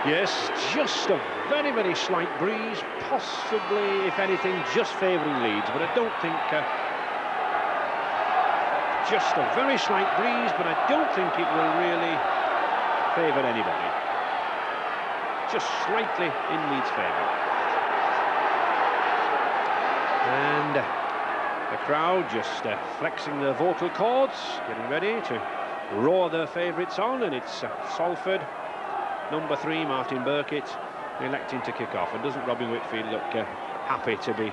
Yes, just a very, very slight breeze, possibly, if anything, just favouring Leeds, but I don't think... just a very slight breeze, but I don't think it will really favour anybody. Just slightly in Leeds' favour. And the crowd just flexing their vocal cords, getting ready to roar their favourites on, and it's Salford, number 3, Martin Burkitt, electing to kick off. And doesn't Robin Whitfield look happy to be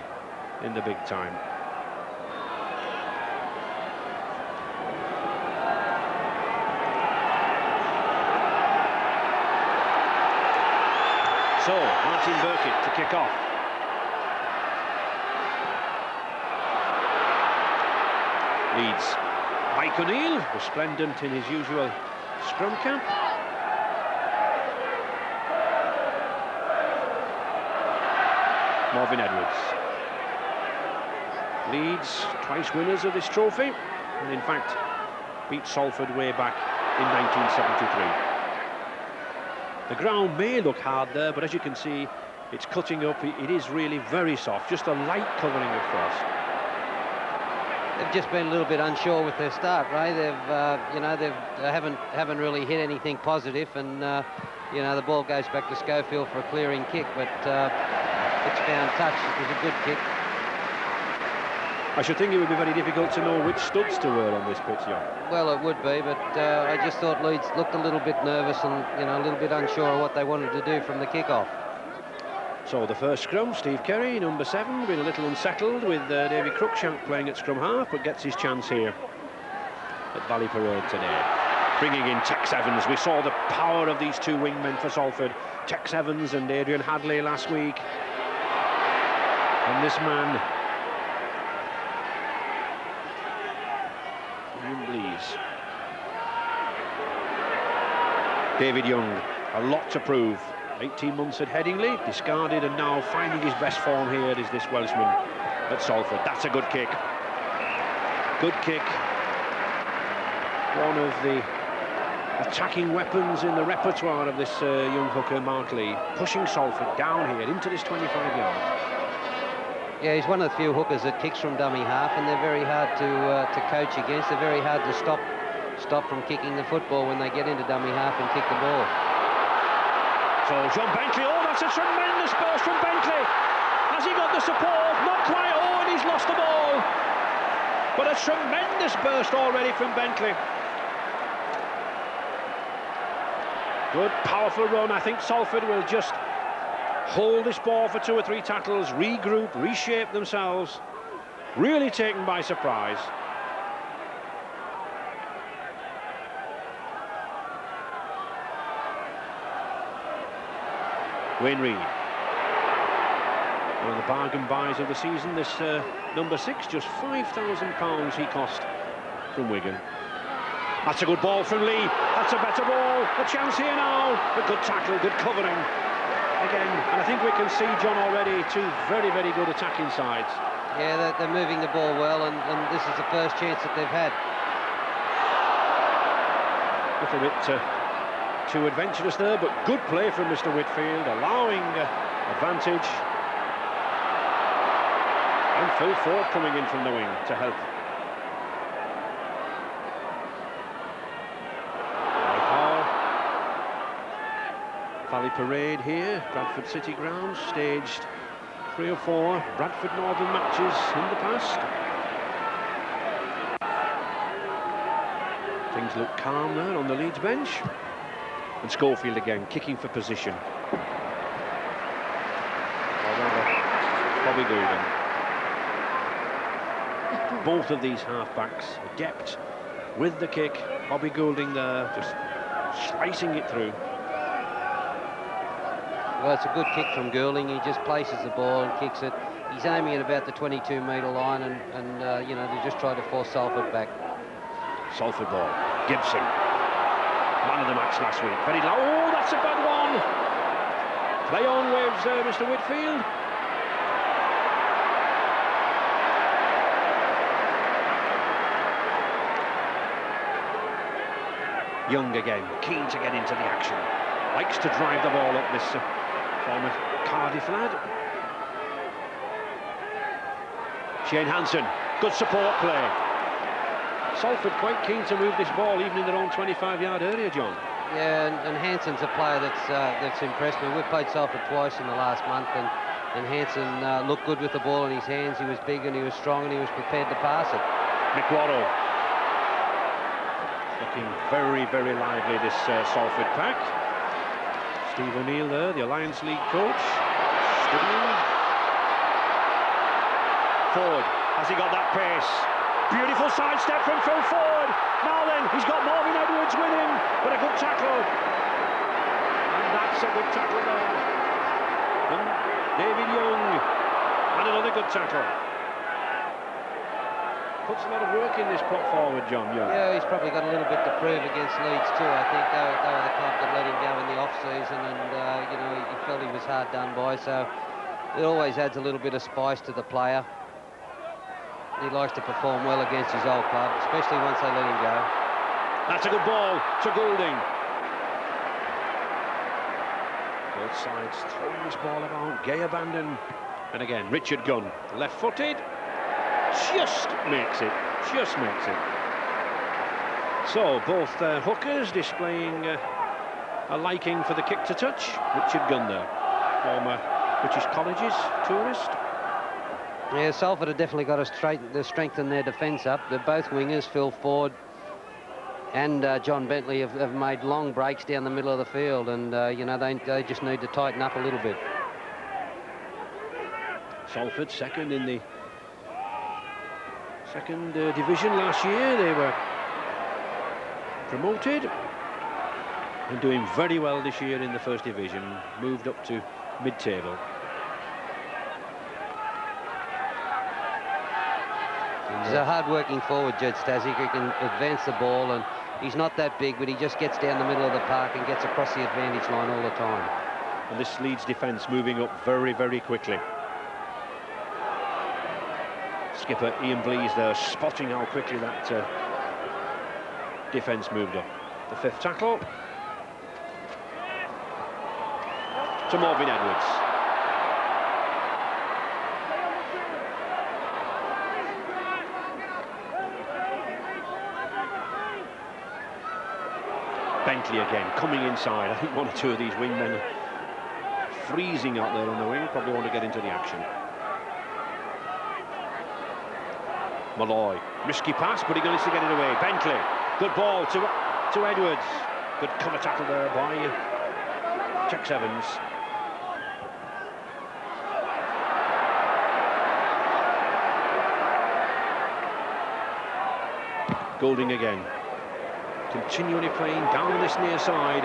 in the big time? So, Martin Burkitt to kick off. Leeds. Mike O'Neill, resplendent in his usual scrum cap. Marvin Edwards. Leeds, twice winners of this trophy, and in fact beat Salford way back in 1973. The ground may look hard there, but as you can see, it's cutting up. It is really very soft, just a light covering of frost. They've just been a little bit unsure with their start, Ray. They haven't really hit anything positive, and the ball goes back to Schofield for a clearing kick, but it's found touch. It was a good kick. I should think it would be very difficult to know which studs to wear on this pitch, John. Well, it would be, but I just thought Leeds looked a little bit nervous and a little bit unsure of what they wanted to do from the kick-off. So the first scrum, Steve Kerry, number 7, been a little unsettled with David Cruikshank playing at scrum half, but gets his chance here at Valley Parade today. Bringing in Tex Evans. We saw the power of these two wingmen for Salford, Tex Evans and Adrian Hadley last week. And this man, David Young, a lot to prove. 18 months at Headingley, discarded, and now finding his best form here is this Welshman at Salford. That's a good kick. Good kick. One of the attacking weapons in the repertoire of this young hooker, Mark Lee, pushing Salford down here into this 25 yards. Yeah, he's one of the few hookers that kicks from dummy half, and they're very hard to coach against. They're very hard to stop from kicking the football when they get into dummy half and kick the ball. So John Bentley, oh, that's a tremendous burst from Bentley. Has he got the support? Not quite. Oh, and he's lost the ball. But a tremendous burst already from Bentley. Good, powerful run. I think Salford will just hold this ball for 2 or 3 tackles, regroup, reshape themselves. Really taken by surprise. Wayne Reed. One of the bargain buys of the season, this number 6, just £5,000 he cost from Wigan. That's a good ball from Lee. That's a better ball. A chance here now. A good tackle, good covering. Again, and I think we can see, John, already 2 very, very good attacking sides. Yeah, they're moving the ball well, and this is the first chance that they've had. A little bit too adventurous there, but good play from Mr. Whitfield, allowing advantage. And Phil Ford coming in from the wing to help. Valley Parade here, Bradford City Ground, staged 3 or 4 Bradford Northern matches in the past. Things look calm there on the Leeds bench. And Schofield again, kicking for position. Or rather, Bobby Goulding. Both of these half-backs adept with the kick. Bobby Goulding there, just slicing it through. Well, it's a good kick from Goulding. He just places the ball and kicks it. He's aiming at about the 22-metre line, and they just try to force Salford back. Salford ball. Gibson. Man of the match last week. Very low. Oh, that's a bad one. Play on waves there, Mr. Whitfield. Young again, keen to get into the action. likes to drive the ball up, this former Cardiff lad. Shane Hansen, good support play. Salford quite keen to move this ball even in their own 25-yard area, John. Yeah, and Hansen's a player that's impressed me. We've played Salford twice in the last month, and Hansen looked good with the ball in his hands. He was big and he was strong and he was prepared to pass it. McWaddle. Looking very, very lively, this Salford pack. Steve O'Neill there, the Alliance League coach. Studying. Ford, has he got that pace? Beautiful sidestep from Phil Ford. Now then, he's got Marvin Edwards with him, but a good tackle. And that's a good tackle there. And David Young, and another good tackle. Puts a lot of work in this prop forward, John. Yeah, he's probably got a little bit to prove against Leeds too. I think they were the club that let him go in the off-season, and you know, he felt he was hard done by, so it always adds a little bit of spice to the player. He likes to perform well against his old club, especially once they let him go. That's a good ball to Goulding. Both sides throwing this ball about. Gay abandon. And again, Richard Gunn, left-footed. Just makes it. Just makes it. So, both hookers displaying a liking for the kick to touch. Richard Gunn there, former British Colleges tourist. Yeah, Salford have definitely got to strengthen their defence up. They're both wingers, Phil Ford and John Bentley have made long breaks down the middle of the field, and you know, they just need to tighten up a little bit. Salford second in the second division last year. They were promoted and doing very well this year in the first division, moved up to mid-table. He's a hard-working forward, Jed Stasic, who can advance the ball, and he's not that big, but he just gets down the middle of the park and gets across the advantage line all the time. And this Leeds defence moving up very, very quickly. Skipper Ian Blease there, spotting how quickly that defence moved up. The fifth tackle to Marvin Edwards. Bentley again, coming inside. I think one or two of these wingmen are freezing out there on the wing, probably want to get into the action. Malloy, risky pass, but he managed to get it away. Bentley, good ball to Edwards. Good cover tackle there by Tex Evans. Goulding again, continually playing down this near side,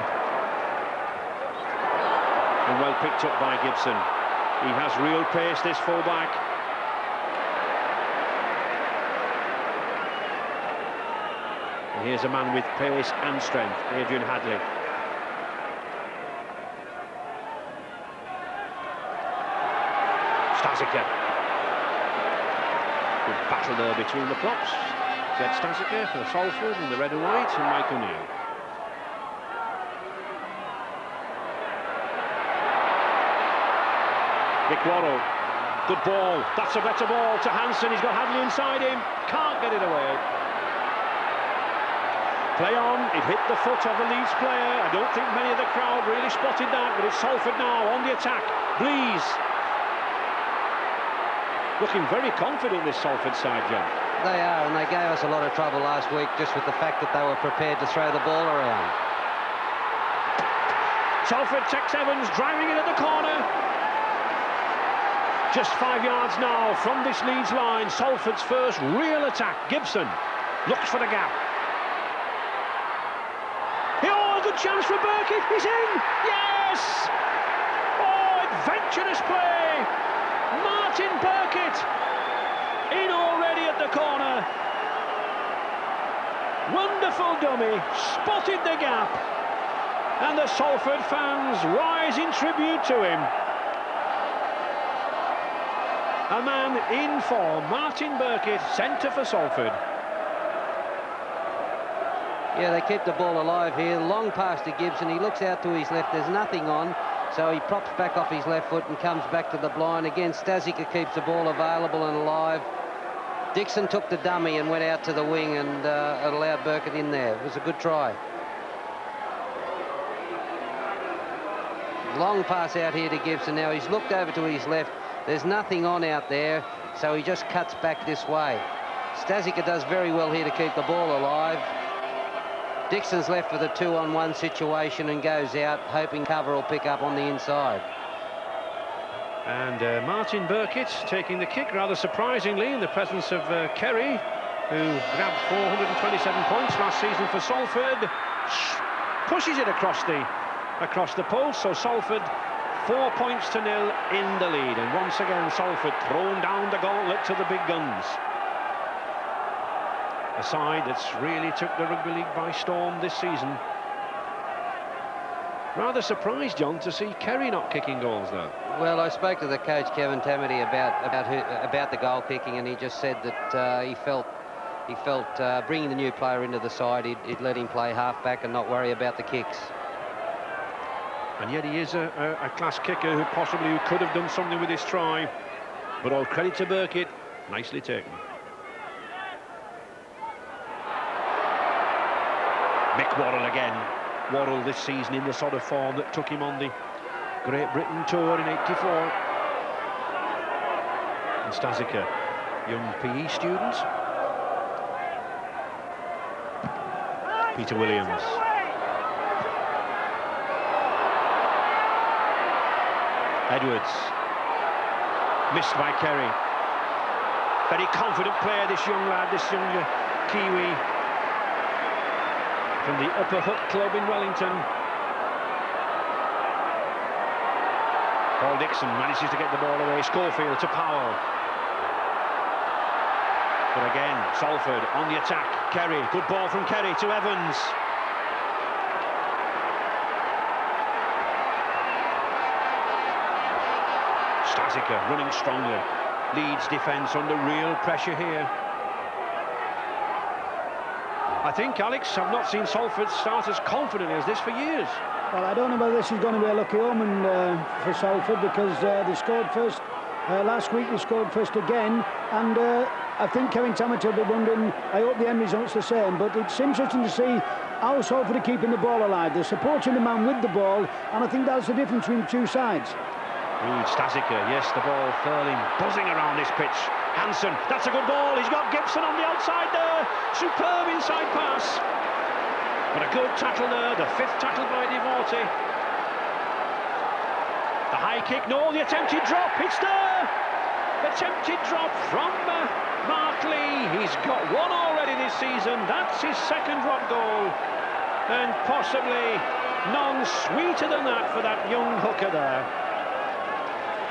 and well picked up by Gibson. He has real pace, this fullback. And here's a man with pace and strength, Adrian Hadley. Stasiker. Good battle there between the props. Zed Stasiker for Salford in the red and white, and Mike O'Neill. McWaddle, good ball. That's a better ball to Hansen. He's got Hadley inside him. Can't get it away. Play on. It hit the foot of the Leeds player. I don't think many of the crowd really spotted that, but it's Salford now on the attack. Blease. Looking very confident, this Salford side, John. They are, and they gave us a lot of trouble last week just with the fact that they were prepared to throw the ball around. Salford, Tex Evans driving it at the corner. Just 5 yards now from this Leeds line. Salford's first real attack. Gibson looks for the gap. Oh, good chance for Burkitt. He's in. Yes! Oh, adventurous play. Martin Burkitt in already at the corner. Wonderful dummy, spotted the gap, and the Salford fans rise in tribute to him. A man in form, Martin Burkitt, centre for Salford. Yeah, they keep the ball alive here. Long pass to Gibson. He looks out to his left. There's nothing on. So he props back off his left foot and comes back to the blind. Again, Stasica keeps the ball available and alive. Dixon took the dummy and went out to the wing and allowed Burkett in there. It was a good try. Long pass out here to Gibson. Now he's looked over to his left. There's nothing on out there, so he just cuts back this way. Stasica does very well here to keep the ball alive. Dixon's left with a 2-on-1 situation and goes out, hoping cover will pick up on the inside. And Martin Burkett taking the kick, rather surprisingly, in the presence of Kerry, who grabbed 427 points last season for Salford. Pushes it across the post, so Salford 4 points to 0 in the lead. And once again, Salford thrown down the gauntlet to the big guns. A side that's really took the rugby league by storm this season. Rather surprised, John, to see Kerry not kicking goals, though. Well, I spoke to the coach, Kevin Tamity, about the goal kicking, and he just said that he felt bringing the new player into the side, he'd let him play half-back and not worry about the kicks. And yet he is a class kicker who could have done something with his try. But all credit to Burkett, nicely taken. Mick Worrell again. Worrell this season in the sort of form that took him on the Great Britain tour in '84. And Stasica, young PE student. Peter Williams. Edwards. Missed by Kerry. Very confident player, this young lad, this young Kiwi from the Upper Hook Club in Wellington. Paul Dixon manages to get the ball away. Schofield to Powell. But again, Salford on the attack. Kerry, good ball from Kerry to Evans. Stasica running strongly. Leeds defence under real pressure here. I think, Alex, I've not seen Salford start as confidently as this for years. Well, I don't know whether this is going to be a lucky omen for Salford, because they scored first last week. They scored first again, and I think Kevin Tamity will be wondering. I hope the end result's the same, but it's interesting to see how Salford are keeping the ball alive. They're supporting the man with the ball, and I think that's the difference between the two sides. Stasica, yes, the ball fairly buzzing around this pitch. Hansen, that's a good ball. He's got Gibson on the outside there. Superb inside pass. But a good tackle there, the fifth tackle by Devorty. The high kick, no, the attempted drop, it's there. Attempted drop from Mark Lee. He's got one already this season. That's his second drop goal. And possibly none sweeter than that for that young hooker there.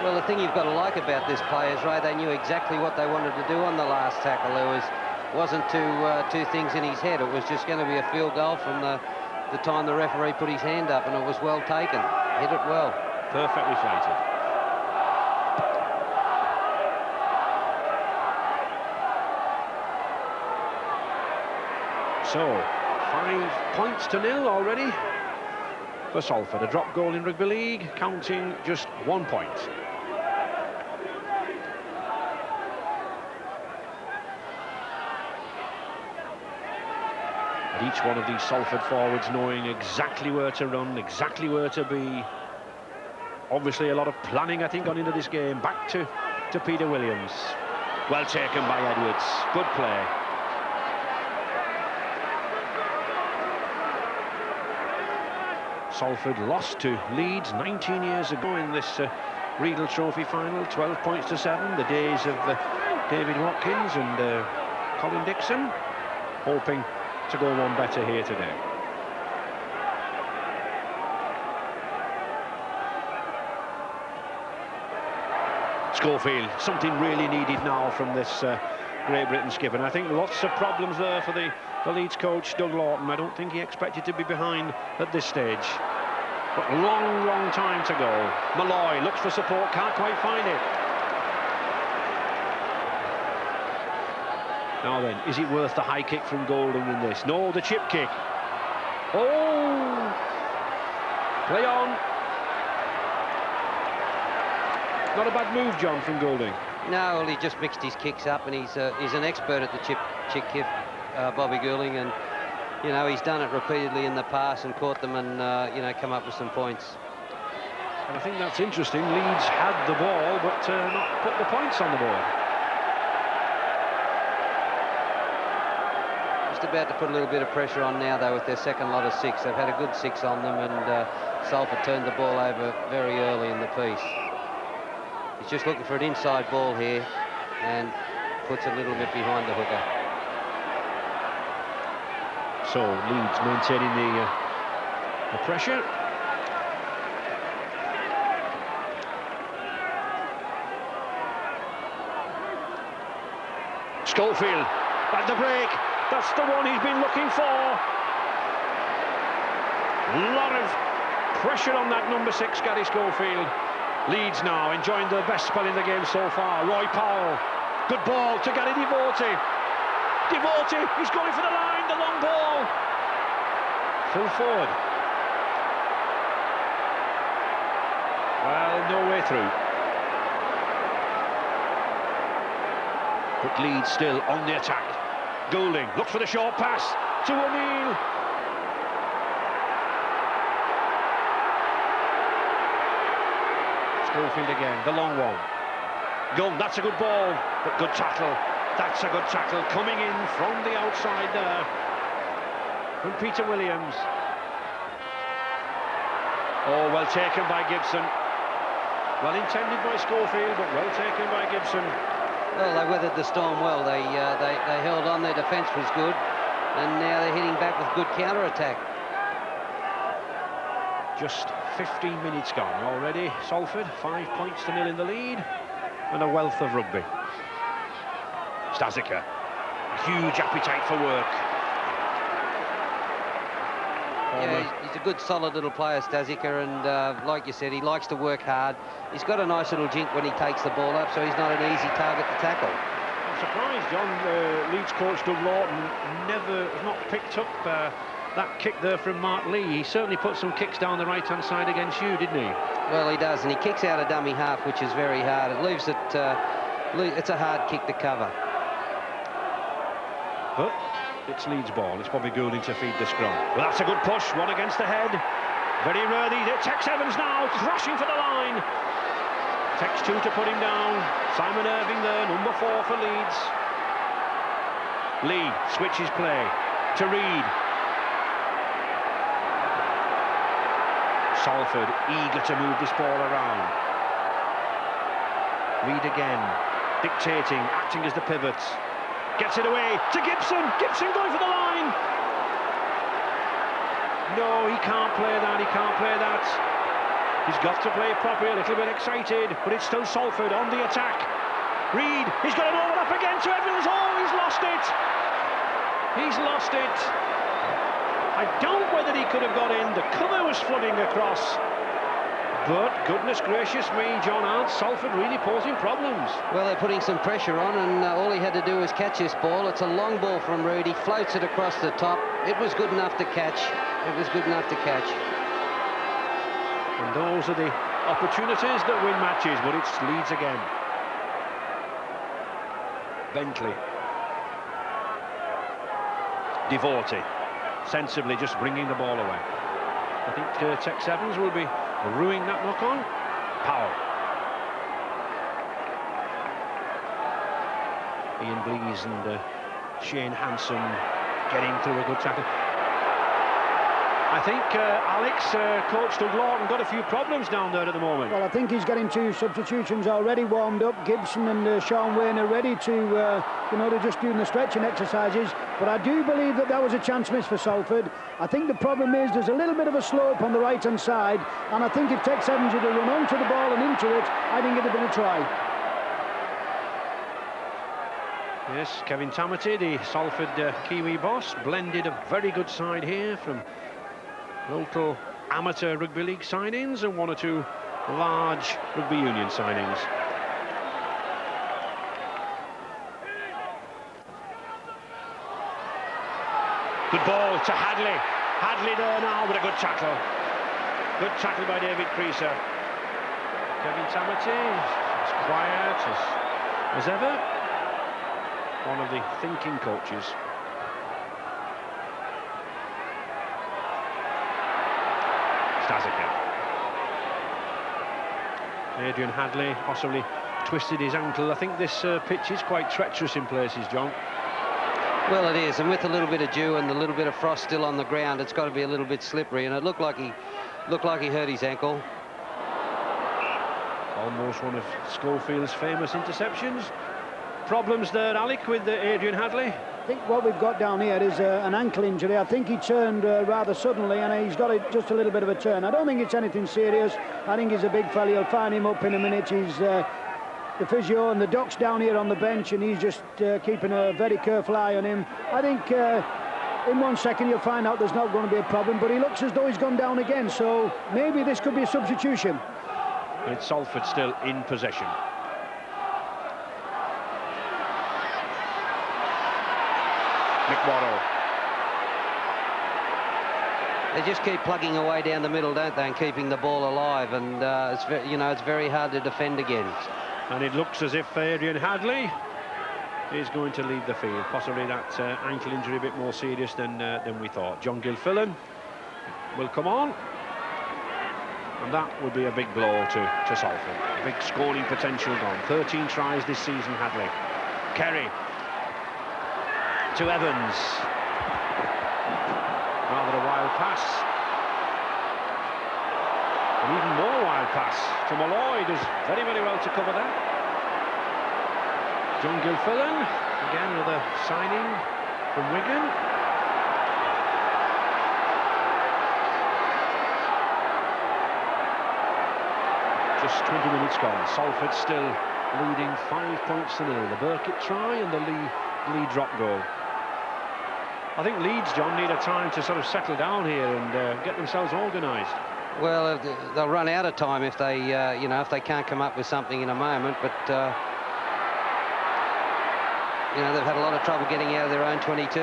Well, the thing you've got to like about this play is, Ray, they knew exactly what they wanted to do on the last tackle. There wasn't two things in his head. It was just going to be a field goal from the time the referee put his hand up, and it was well taken. Hit it well. Perfectly flighted. So, 5 points to 0 already for Salford. A drop goal in rugby league, counting just 1 point. And each one of these Salford forwards knowing exactly where to run, exactly where to be. Obviously a lot of planning, I think, gone into this game. Back to Peter Williams. Well taken by Edwards. Good play. Salford lost to Leeds 19 years ago in this Regal Trophy final, 12 points to 7. The days of David Watkins and Colin Dixon, hoping to go one better here today. Schofield, something really needed now from this Great Britain skipper. And I think lots of problems there for the Leeds coach, Doug Lawton. I don't think he expected to be behind at this stage. But long time to go. Malloy looks for support, can't quite find it. Now then, is it worth the high kick from Golding in this? No, the chip kick. Oh! Play on. Not a bad move, John, from Goulding. No, well, he just mixed his kicks up, and he's an expert at the chick kick, Bobby Goulding, and you know, he's done it repeatedly in the past and caught them and you know, come up with some points. And I think that's interesting. Leeds had the ball, but not put the points on the board. Just about to put a little bit of pressure on now, though, with their second lot of 6. They've had a good 6 on them, and Salford turned the ball over very early in the piece. He's just looking for an inside ball here and puts a little bit behind the hooker. So Leeds maintaining the pressure. Schofield at the break. That's the one he's been looking for. A lot of pressure on that number 6, Gary Schofield. Leeds now enjoying the best spell in the game so far. Roy Powell. Good ball to Gary Devote. Devote, he's going for the line, the long ball. Full forward. Well, no way through. But Leeds still on the attack. Goulding looks for the short pass to O'Neill. Schofield again, the long one. Gunn, that's a good ball, but good tackle. That's a good tackle coming in from the outside there from Peter Williams. Oh, well taken by Gibson. Well intended by Schofield, but well taken by Gibson. Well, they weathered the storm well. They held on. Their defence was good, and now they're hitting back with good counter-attack. Just 15 minutes gone already. Salford 5 points to 0 in the lead, and a wealth of rugby. Stasica, a huge appetite for work. Yeah, he's a good, solid little player, Stasica, and like you said, he likes to work hard. He's got a nice little jink when he takes the ball up, so he's not an easy target to tackle. I'm surprised, John. Leeds coach Doug Lawton has not picked up that kick there from Mark Lee. He certainly put some kicks down the right-hand side against you, didn't he? Well, he does, and he kicks out a dummy half, which is very hard. It leaves it. It's a hard kick to cover. But it's Leeds ball. It's Bobby Goulding to feed the scrum. Well, that's a good push. One against the head. Very worthy. Tex Evans now crashing for the line. Tex 2 to put him down. Simon Irving there, number 4 for Leeds. Lee switches play to Reed. Salford eager to move this ball around. Reed again, dictating, acting as the pivot. Gets it away to Gibson. Gibson going for the line. No, he can't play that. He can't play that. He's got to play properly, a little bit excited, but it's still Salford on the attack. Reed, he's got an overlap again to Evans. Oh, he's lost it. He's lost it. I doubt whether he could have got in. The cover was flooding across. But goodness gracious me, John, aren't Salford really posing problems? Well, they're putting some pressure on, and all he had to do was catch this ball. It's a long ball from Reed. He floats it across the top. It was good enough to catch. It was good enough to catch. And those are the opportunities that win matches, but it's Leeds again. Bentley. Devote. Sensibly just bringing the ball away. I think Tex Evans will be ruining that knock-on. Powell. Ian Blease and Shane Hanson getting through a good tackle. I think Alex, coach Doug Lawton, got a few problems down there at the moment. Well, I think he's getting 2 substitutions already warmed up. Gibson and Sean Wayne are ready to, you know, they're just doing the stretching exercises. But I do believe that was a chance miss for Salford. I think the problem is there's a little bit of a slope on the right-hand side, and I think if Tex Evans had run onto the ball and into it, I think it'd have been a try. Yes, Kevin Tamati, the Salford Kiwi boss, blended a very good side here from local amateur rugby league signings and 1 or 2 large rugby union signings. Good ball to Hadley. Hadley there now, but a good tackle. Good tackle by David Creaser. Kevin Tamati, as quiet as ever. One of the thinking coaches. Stasica. Adrian Hadley possibly twisted his ankle. I think this pitch is quite treacherous in places, John. Well, it is, and with a little bit of dew and a little bit of frost still on the ground, it's got to be a little bit slippery, and it looked like he hurt his ankle. Almost one of Schofield's famous interceptions. Problems there, Alec, with Adrian Hadley? I think what we've got down here is an ankle injury. I think he turned rather suddenly, and he's got just a little bit of a turn. I don't think it's anything serious. I think he's a big fella. You'll find him up in a minute. He's the physio and the doc's down here on the bench, and he's just keeping a very careful eye on him. I think in 1 second you'll find out there's not going to be a problem, but he looks as though he's gone down again, so maybe this could be a substitution. It's Salford still in possession. McWaddle. They just keep plugging away down the middle, don't they, and keeping the ball alive, and it's very hard to defend against. And it looks as if Adrian Hadley is going to leave the field. Possibly that ankle injury a bit more serious than we thought. John Gilfillan will come on, and that would be a big blow to Salford. Big scoring potential gone. 13 tries this season, Hadley. Kerry to Evans. Rather a wild pass. An even more wild pass to Malloy. Does very, very well to cover that. John Gilfillan, again another signing from Wigan. Just 20 minutes gone. Salford still leading 5 points to 0. The Burkitt try and the Lee drop goal. I think Leeds, John, need a time to sort of settle down here and get themselves organised. Well, they'll run out of time if they, if they can't come up with something in a moment. But they've had a lot of trouble getting out of their own 22.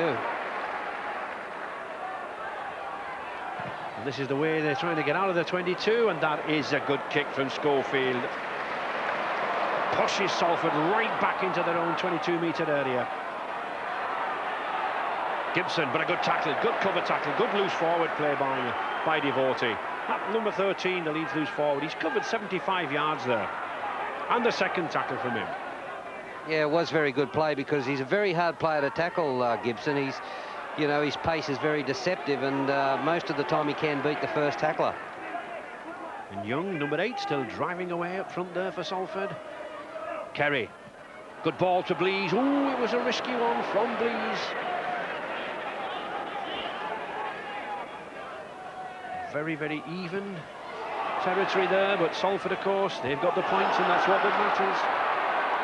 And this is the way they're trying to get out of the 22, and that is a good kick from Schofield. Pushes Salford right back into their own 22-metre area. Gibson, but a good tackle, good cover tackle, good loose forward play by Devotee. At number 13, the Leeds loose forward. He's covered 75 yards there. And the second tackle from him. Yeah, it was very good play because he's a very hard player to tackle, Gibson. He's, his pace is very deceptive, and most of the time he can beat the first tackler. And Young, number 8, still driving away up front there for Salford. Kerry, good ball to Blease. Ooh, it was a risky one from Blease. Very, very even territory there, but Salford, of course, they've got the points, and that's what matters.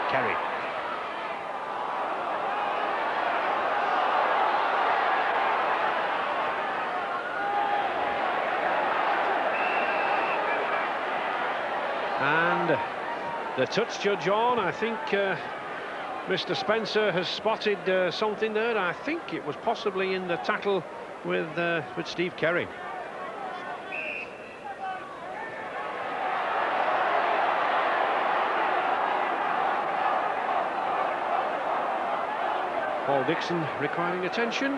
Kerry. And the touch judge on. I think Mr. Spencer has spotted something there. I think it was possibly in the tackle with Steve Kerry. Paul Dixon requiring attention.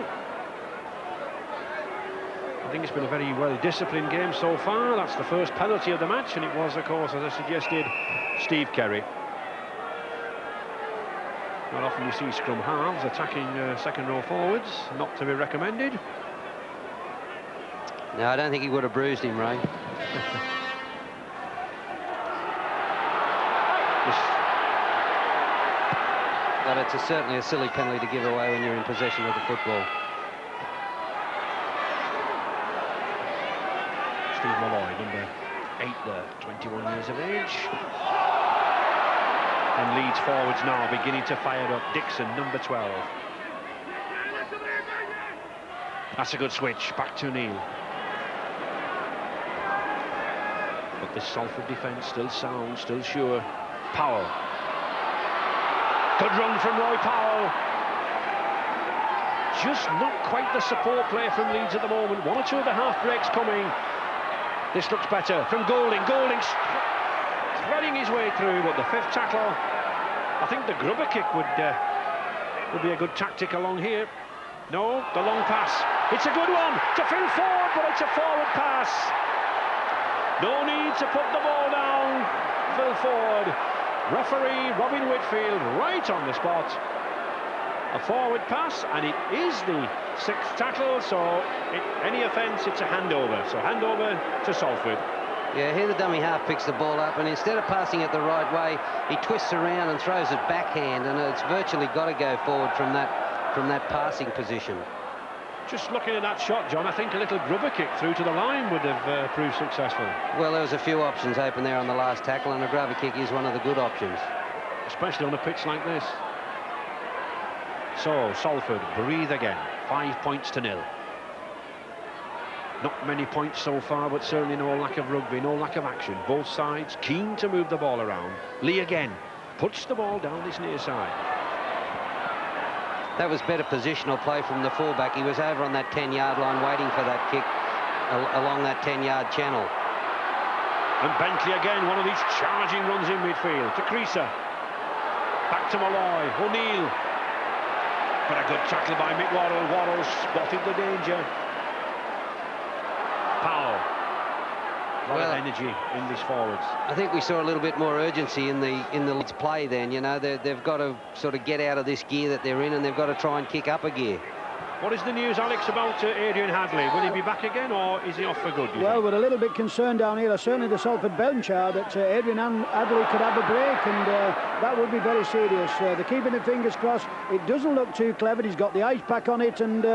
I think it's been a very well-disciplined game so far. That's the first penalty of the match, and it was, of course, as I suggested, Steve Kerry. Not often you see scrum halves attacking second-row forwards. Not to be recommended. No, I don't think he would have bruised him, Ray. But it's certainly a silly penalty to give away when you're in possession of the football. Steve Malloy, number 8 there, 21 years of age. And Leeds forwards now beginning to fire up. Dixon, number 12. That's a good switch, back to Neil. But this Salford defence still sound, still sure. Powell. Good run from Roy Powell. just not quite the support play from Leeds at the moment. One or two of the half breaks coming. This looks better from Golding. Golding threading his way through, but the fifth tackle, I think the grubber kick would be a good tactic along here. No, the long pass. It's a good one to Phil Ford, but it's a forward pass. No need to put the ball down, Phil Ford. Referee Robin Whitfield right on the spot. A forward pass, and it is the sixth tackle, so any offence, it's a handover. So handover to Salford. Yeah, here the dummy half picks the ball up, and instead of passing it the right way, he twists around and throws it backhand, and it's virtually got to go forward from that passing position. Just looking at that shot, John, I think a little grubber kick through to the line would have proved successful. Well, there was a few options open there on the last tackle, and a grubber kick is one of the good options. Especially on a pitch like this. So, Salford breathe again. 5 points to 0. Not many points so far, but certainly no lack of rugby, no lack of action. Both sides keen to move the ball around. Lee again puts the ball down this near side. That was better positional play from the fullback. He was over on that 10-yard line waiting for that kick along that 10-yard channel. And Bentley again, one of these charging runs in midfield to Creaser. Back to Malloy, O'Neill. But a good tackle by Mick Worrell. Worrell spotted the danger. Powell. A lot of energy in these forwards. I think we saw a little bit more urgency in the Leeds play then. You know, they've got to sort of get out of this gear that they're in, and they've got to try and kick up a gear. What is the news, Alex, about Adrian Hadley? Will he be back again, or is he off for good? Well, we're a little bit concerned down here. Certainly the Salford bench are that Adrian Hadley could have a break, and that would be very serious. They're keeping their fingers crossed. It doesn't look too clever. He's got the ice pack on it, and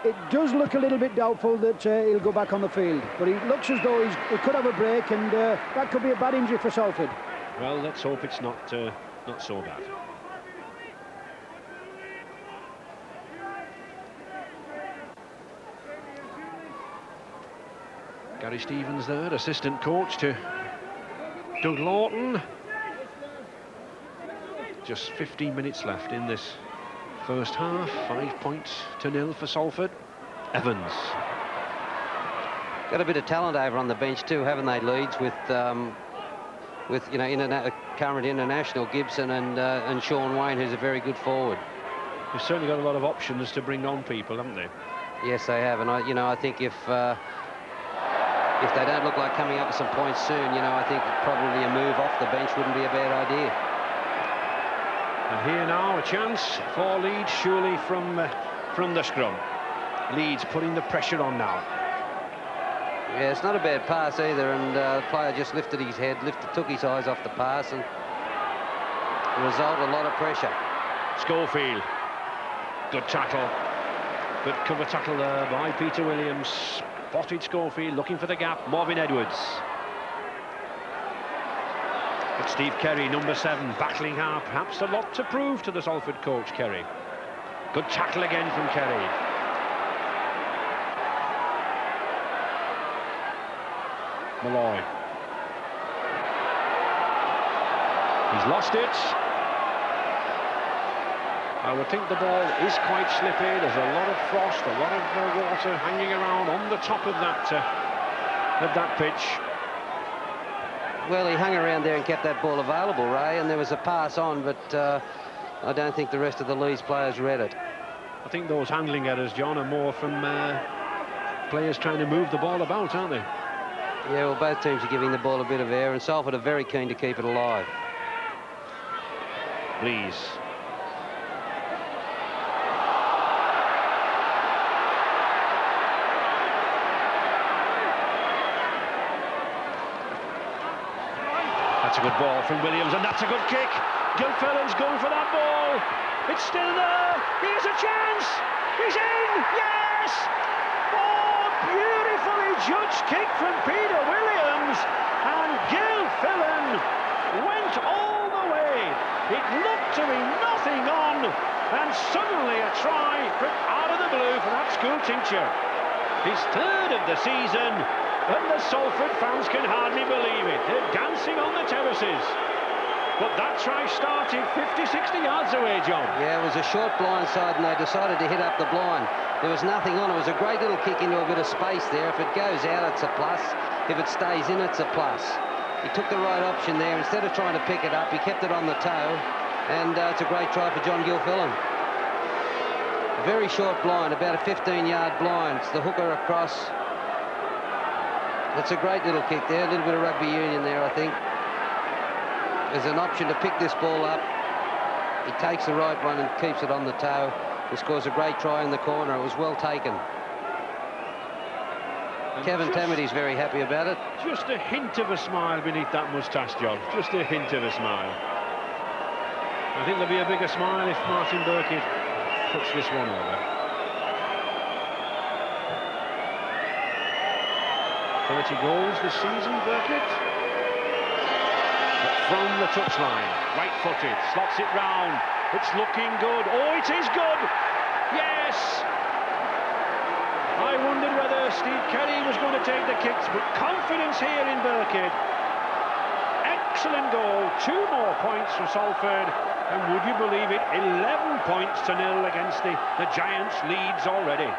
it does look a little bit doubtful that he'll go back on the field. But he looks as though he could have a break, and that could be a bad injury for Salford. Well, let's hope it's not so bad. Gary Stevens there, assistant coach to Doug Lawton. Just 15 minutes left in this first half. 5 points to 0 for Salford. Evans. Got a bit of talent over on the bench too, haven't they, Leeds, with you know, current international Gibson and Sean Wayne, who's a very good forward. They've certainly got a lot of options to bring on people, haven't they? Yes, they have, and I think if they don't look like coming up with some points soon, you know, I think probably a move off the bench wouldn't be a bad idea. And here now a chance for Leeds, surely from the scrum. Leeds putting the pressure on now. Yeah, it's not a bad pass either, and the player just lifted his head, took his eyes off the pass, and the result, a lot of pressure. Schofield, good tackle, good cover tackle there by Peter Williams. Spotted Schofield, looking for the gap. Marvin Edwards. But Steve Kerry, number 7, battling hard. Perhaps a lot to prove to the Salford coach, Kerry. Good tackle again from Kerry. Malloy. He's lost it. I would think the ball is quite slippy. There's a lot of frost, a lot of water hanging around on the top of that pitch. Well, he hung around there and kept that ball available, Ray, and there was a pass on, but I don't think the rest of the Leeds players read it. I think those handling errors, John, are more from players trying to move the ball about, aren't they? Yeah, well, both teams are giving the ball a bit of air, and Salford are very keen to keep it alive. Please. That's a good ball from Williams, and that's a good kick. Gilfillan's going for that ball. It's still there. Here's a chance. He's in. Yes! Oh, beautifully judged kick from Peter Williams, and Gilfillan went all the way. It looked to be nothing on, and suddenly a try from out of the blue for that school teacher. His 3rd of the season. And the Salford fans can hardly believe it. They're dancing on the terraces. But that try started 50, 60 yards away, John. Yeah, it was a short blind side, and they decided to hit up the blind. There was nothing on. It was a great little kick into a bit of space there. If it goes out, it's a plus. If it stays in, it's a plus. He took the right option there. Instead of trying to pick it up, he kept it on the toe. And it's a great try for John Gilfillan. A very short blind, about a 15-yard blind. It's the hooker across. That's a great little kick there. A little bit of rugby union there, I think. There's an option to pick this ball up. He takes the right one and keeps it on the toe. He scores a great try in the corner. It was well taken. And Kevin Tamedy's very happy about it. Just a hint of a smile beneath that moustache, John. Just a hint of a smile. I think there'll be a bigger smile if Martin Burkitt puts this one over. 30 goals this season, Burkitt. But from the touchline, right-footed, slots it round. It's looking good. Oh, it is good! Yes! I wondered whether Steve Kelly was going to take the kicks, but confidence here in Burkitt. Excellent goal. 2 more points for Salford. And would you believe it, 11 points to 0 against the Giants' Leeds already.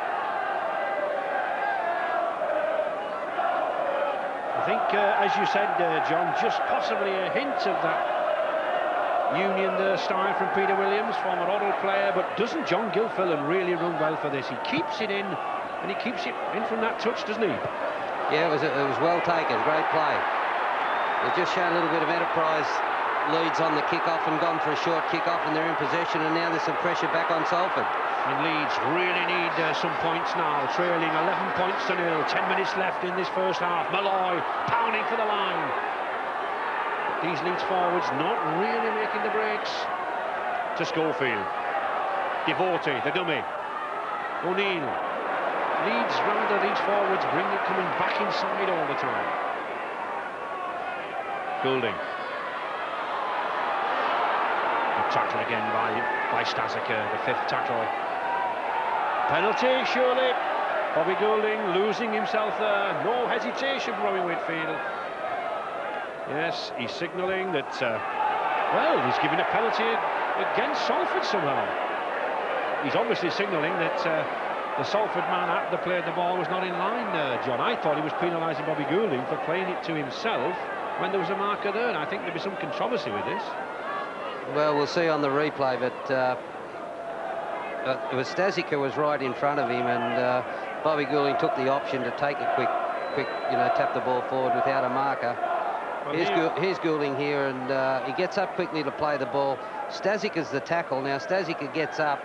I think, as you said, John, just possibly a hint of that union style from Peter Williams, former Oddle player, but doesn't John Gilfillan really run well for this? He keeps it in, and he keeps it in from that touch, doesn't he? Yeah, it was well taken, great play. They've just shown a little bit of enterprise. Leeds on the kick-off and gone for a short kick-off, and they're in possession, and now there's some pressure back on Salford. And Leeds really need some points now, trailing 11 points to 0. 10 minutes left in this first half. Malloy pounding for the line. But these Leeds forwards not really making the breaks. To Schofield. Devotee, the dummy. O'Neill. Leeds forwards bring it coming back inside all the time. Goulding. Tackle again by Stasica, the 5th tackle. Penalty, surely. Bobby Goulding losing himself there. No hesitation from Robbie Whitfield. Yes, he's signalling that, well, he's giving a penalty against Salford somehow. He's obviously signalling that the Salford man after the play of the ball was not in line, John. I thought he was penalising Bobby Goulding for playing it to himself when there was a marker there, and I think there'd be some controversy with this. Well, we'll see on the replay, but it was Stasica was right in front of him, and Bobby Goulding took the option to take a quick, tap the ball forward without a marker. Well, here's Goulding here, and he gets up quickly to play the ball. Stasica's the tackle. Now, Stasica gets up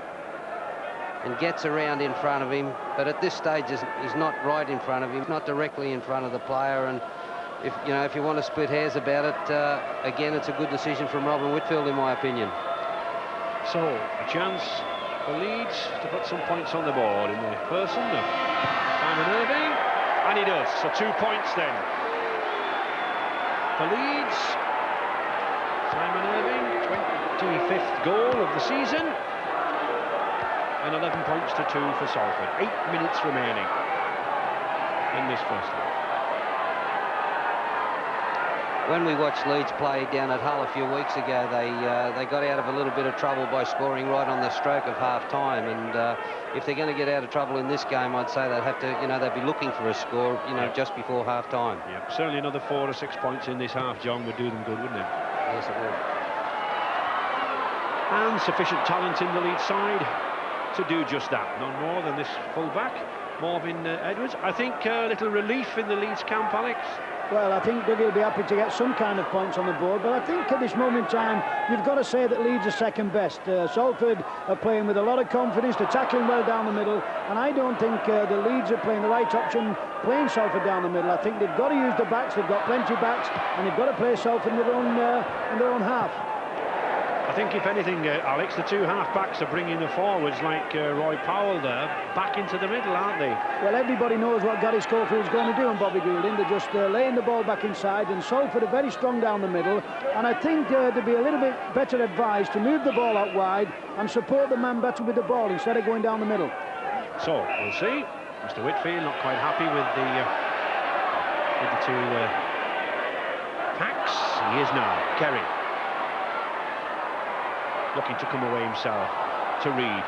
and gets around in front of him, but at this stage he's not right in front of him, not directly in front of the player, and if you want to split hairs about it, again, it's a good decision from Robin Whitfield, in my opinion. So, a chance for Leeds to put some points on the board in the person of Simon Irving, and he does. So 2 points then for Leeds. Simon Irving, 25th goal of the season, and 11 points to 2 for Salford. 8 minutes remaining in this first half. When we watched Leeds play down at Hull a few weeks ago, they got out of a little bit of trouble by scoring right on the stroke of half-time, and if they're going to get out of trouble in this game, I'd say they'd have to, they'd be looking for a score, just before half-time. Yep, certainly another 4 or 6 points in this half, John, would do them good, wouldn't it? Yes, it would. And sufficient talent in the Leeds side to do just that. None more than this full-back, Marvin Edwards. I think a little relief in the Leeds camp, Alex. Well, I think Dougie will be happy to get some kind of points on the board, but I think at this moment in time, you've got to say that Leeds are second best. Salford are playing with a lot of confidence, they're tackling well down the middle, and I don't think the Leeds are playing the right option, playing Salford down the middle. I think they've got to use the backs, they've got plenty of backs, and they've got to play Salford in their own half. I think, if anything, Alex, the 2 half-backs are bringing the forwards like Roy Powell there back into the middle, aren't they? Well, everybody knows what Gary Schofield's going to do on Bobby Goulding. They're just laying the ball back inside, and Salford are very strong down the middle, and I think there'd be a little bit better advised to move the ball out wide and support the man better with the ball instead of going down the middle. So, we'll see. Mr. Whitfield not quite happy with the 2 packs. He is now. Kerry. looking to come away himself to Reed.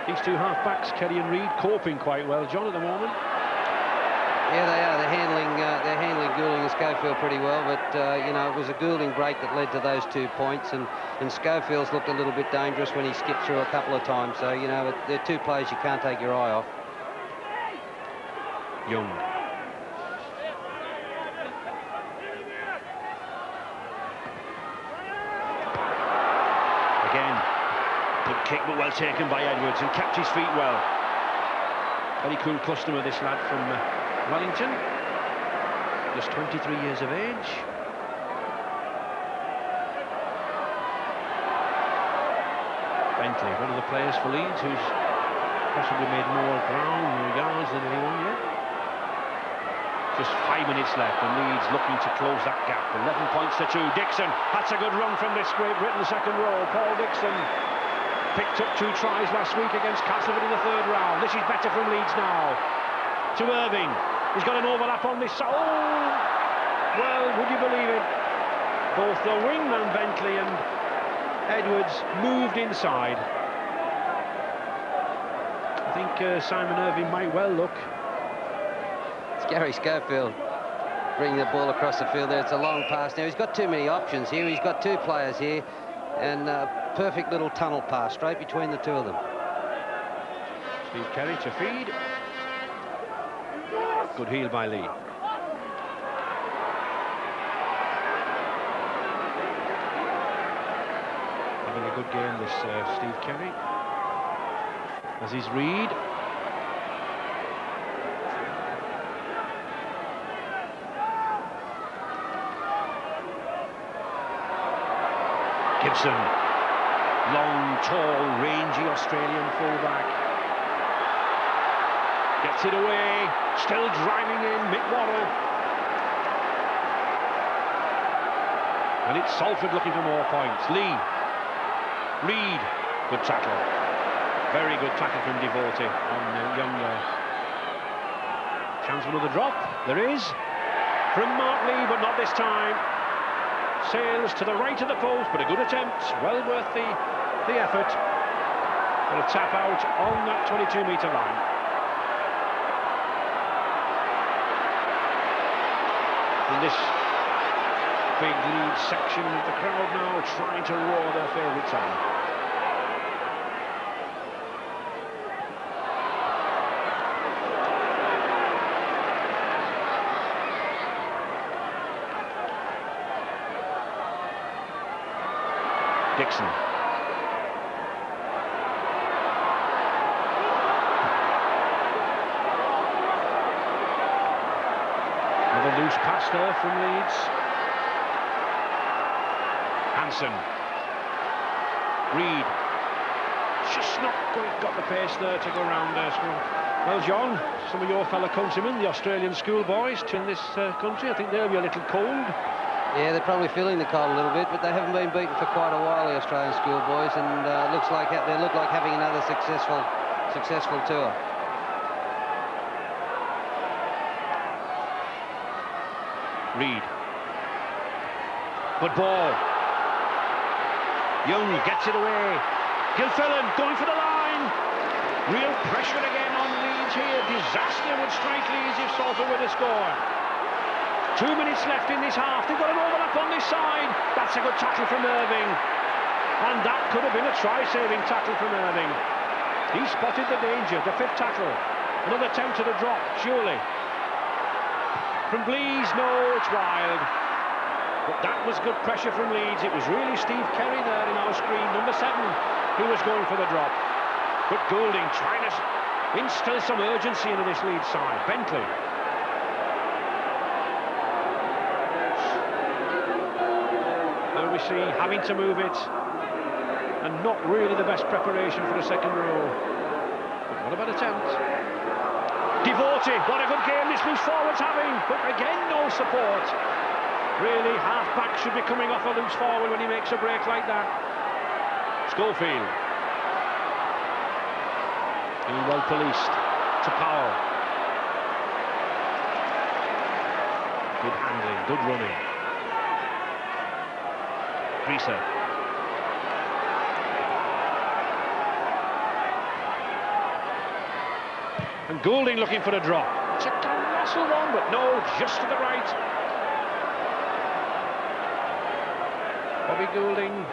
These two half-backs, Kelly and Reed, coping quite well, John, at the moment. Yeah, they are. They're handling Goulding and Schofield pretty well, but you know, it was a Goulding break that led to those 2 points, and Schofield's looked a little bit dangerous when he skipped through a couple of times. So you know, they're two players you can't take your eye off. Young. Again, good kick, but well taken by Edwards, and kept his feet well. Very cool customer, this lad from Wellington, just 23 years of age. Bentley, one of the players for Leeds who's possibly made more ground, more yards than anyone yet. Just 5 minutes left, and Leeds looking to close that gap. 11 points to 2. Dixon, that's a good run from this Great Britain second row. Paul Dixon picked up 2 tries last week against Castleford in the 3rd round. This is better from Leeds now. To Irving. He's got an overlap on this side. Oh! Well, would you believe it? Both the wingman Bentley and Edwards moved inside. I think Simon Irving might well look. It's Gary Schofield bringing the ball across the field there. It's a long pass. Now, he's got too many options here. He's got 2 players here, and perfect little tunnel pass straight between the 2 of them. Steve Kelly to feed. Good heel by Lee. Having a good game, this Steve Kelly. As is Reed. Gibson. Long, tall, rangy Australian fullback. Gets it away, still driving in, Mick Waddle. And it's Salford looking for more points. Lee. Reed. Good tackle. Very good tackle from Devotee on young. Chance for another drop. There is. From Mark Lee, but not this time. Sails to the right of the post, but a good attempt. Well worth the effort. And a tap out on that 22-metre line. In this big Leeds section of the crowd now trying to roar their favourites on. Dixon. Another loose pass there from Leeds. Hansen. Reed. Just not got the pace there to go round there. Well, John, some of your fellow countrymen, the Australian schoolboys in this country, I think they'll be a little cold. Yeah, they're probably feeling the cold a little bit, but they haven't been beaten for quite a while, the Australian schoolboys, and looks like they look like having another successful tour. Reed. Good ball. Young gets it away. Gilfillan going for the line. Real pressure again on Leeds here. Disaster would strike Leeds if Salford were to score. 2 minutes left in this half. They've got an overlap on this side. That's a good tackle from Irving. And that could have been a try-saving tackle from Irving. He spotted the danger. The 5th tackle. Another attempt at a drop, surely. From Blees, no, it's wild. But that was good pressure from Leeds. It was really Steve Kerry there in our screen, number 7, who was going for the drop. But Goulding trying to instill some urgency into this Leeds side. Bentley. There we see having to move it, and not really the best preparation for the second row. But what about attempt? Devotee, what a good game this loose forward's having, but again no support. Really, half-back should be coming off a loose forward when he makes a break like that. Schofield. Being well policed to Powell. Good handling, good running. Greaser. And Goulding looking for a drop. It's a colossal one, but no, just to the right. Bobby Goulding,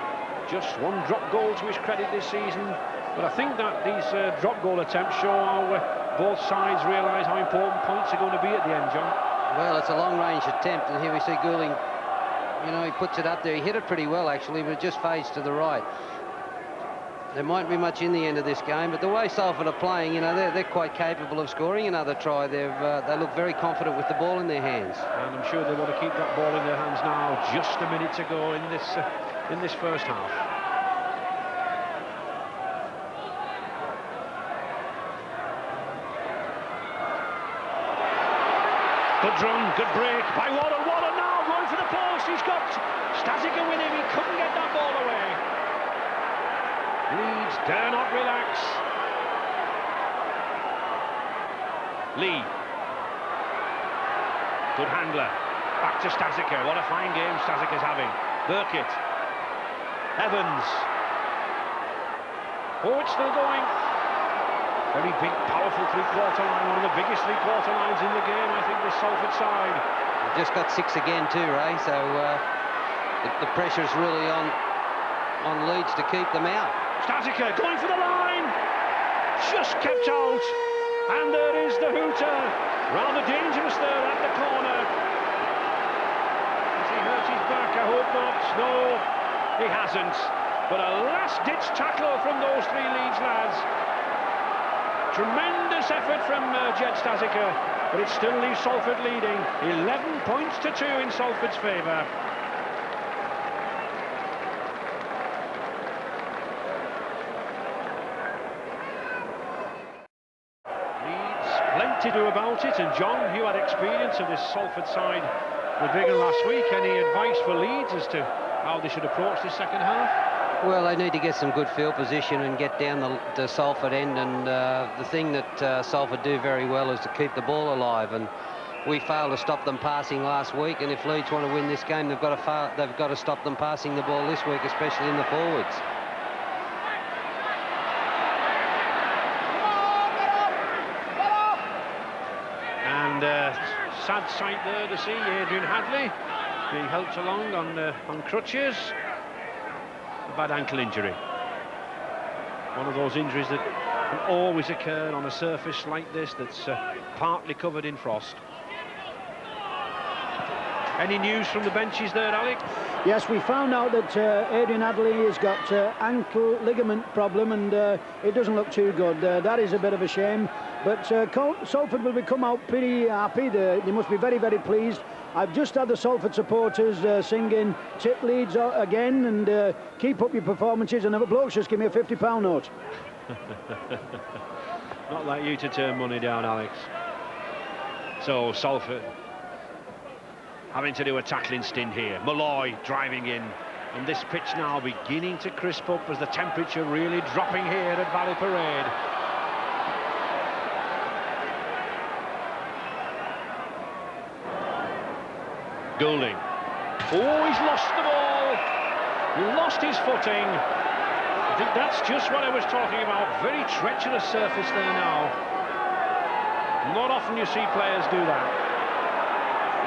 just one drop goal to his credit this season. But I think that these drop goal attempts show how both sides realise how important points are going to be at the end, John. Well, it's a long-range attempt, and here we see Goulding, you know, he puts it up there. He hit it pretty well, actually, but it just fades to the right. There mightn't be much in the end of this game, but the way Salford are playing, you know, they're quite capable of scoring another try. They look very confident with the ball in their hands. And I'm sure they want to keep that ball in their hands now. Just a minute to go in this first half. Good run, good break by Waller. Waller now going for the post. He's got Stasica with him. He couldn't get that ball away. Leeds dare not relax. Lee. Good handler. Back to Stasica. What a fine game Stasica's having. Burkitt. Evans. Oh, it's still going. Very big, powerful three-quarter line, one of the biggest three-quarter lines in the game, I think, this Salford side. They've just got 6 again too, Ray, so the pressure's really on Leeds to keep them out. Stasica going for the line, just kept out, and there is the hooter. Rather dangerous there at the corner. Has he hurt his back? I hope not. No, he hasn't. But a last-ditch tackle from those 3 Leeds lads. Tremendous effort from Jed Stasica, but it still leaves Salford leading 11 points to 2 in Salford's favour. Leeds plenty to do about it, and John, you had experience of this Salford side with Regal last week. Any advice for Leeds as to how they should approach this second half? Well, they need to get some good field position and get down the Salford end, and the thing that Salford do very well is to keep the ball alive, and we failed to stop them passing last week, and if Leeds want to win this game, they've got to stop them passing the ball this week, especially in the forwards. And sad sight there to see Adrian Hadley being helped along on crutches. A bad ankle injury. One of those injuries that can always occur on a surface like this that's partly covered in frost. Any news from the benches there, Alec? Yes, we found out that Adrian Hadley has got ankle ligament problem, and it doesn't look too good. That is a bit of a shame, but Salford will come out pretty happy. They must be very, very pleased. I've just had the Salford supporters singing "Tip Leeds" again, and keep up your performances, and the blokes just give me a £50 note. Not like you to turn money down, Alex. So Salford having to do a tackling stint here. Malloy driving in, and this pitch now beginning to crisp up as the temperature really dropping here at Valley Parade. Goulding. Oh, he's lost the ball. He lost his footing. I think that's just what I was talking about. Very treacherous surface there now. Not often you see players do that.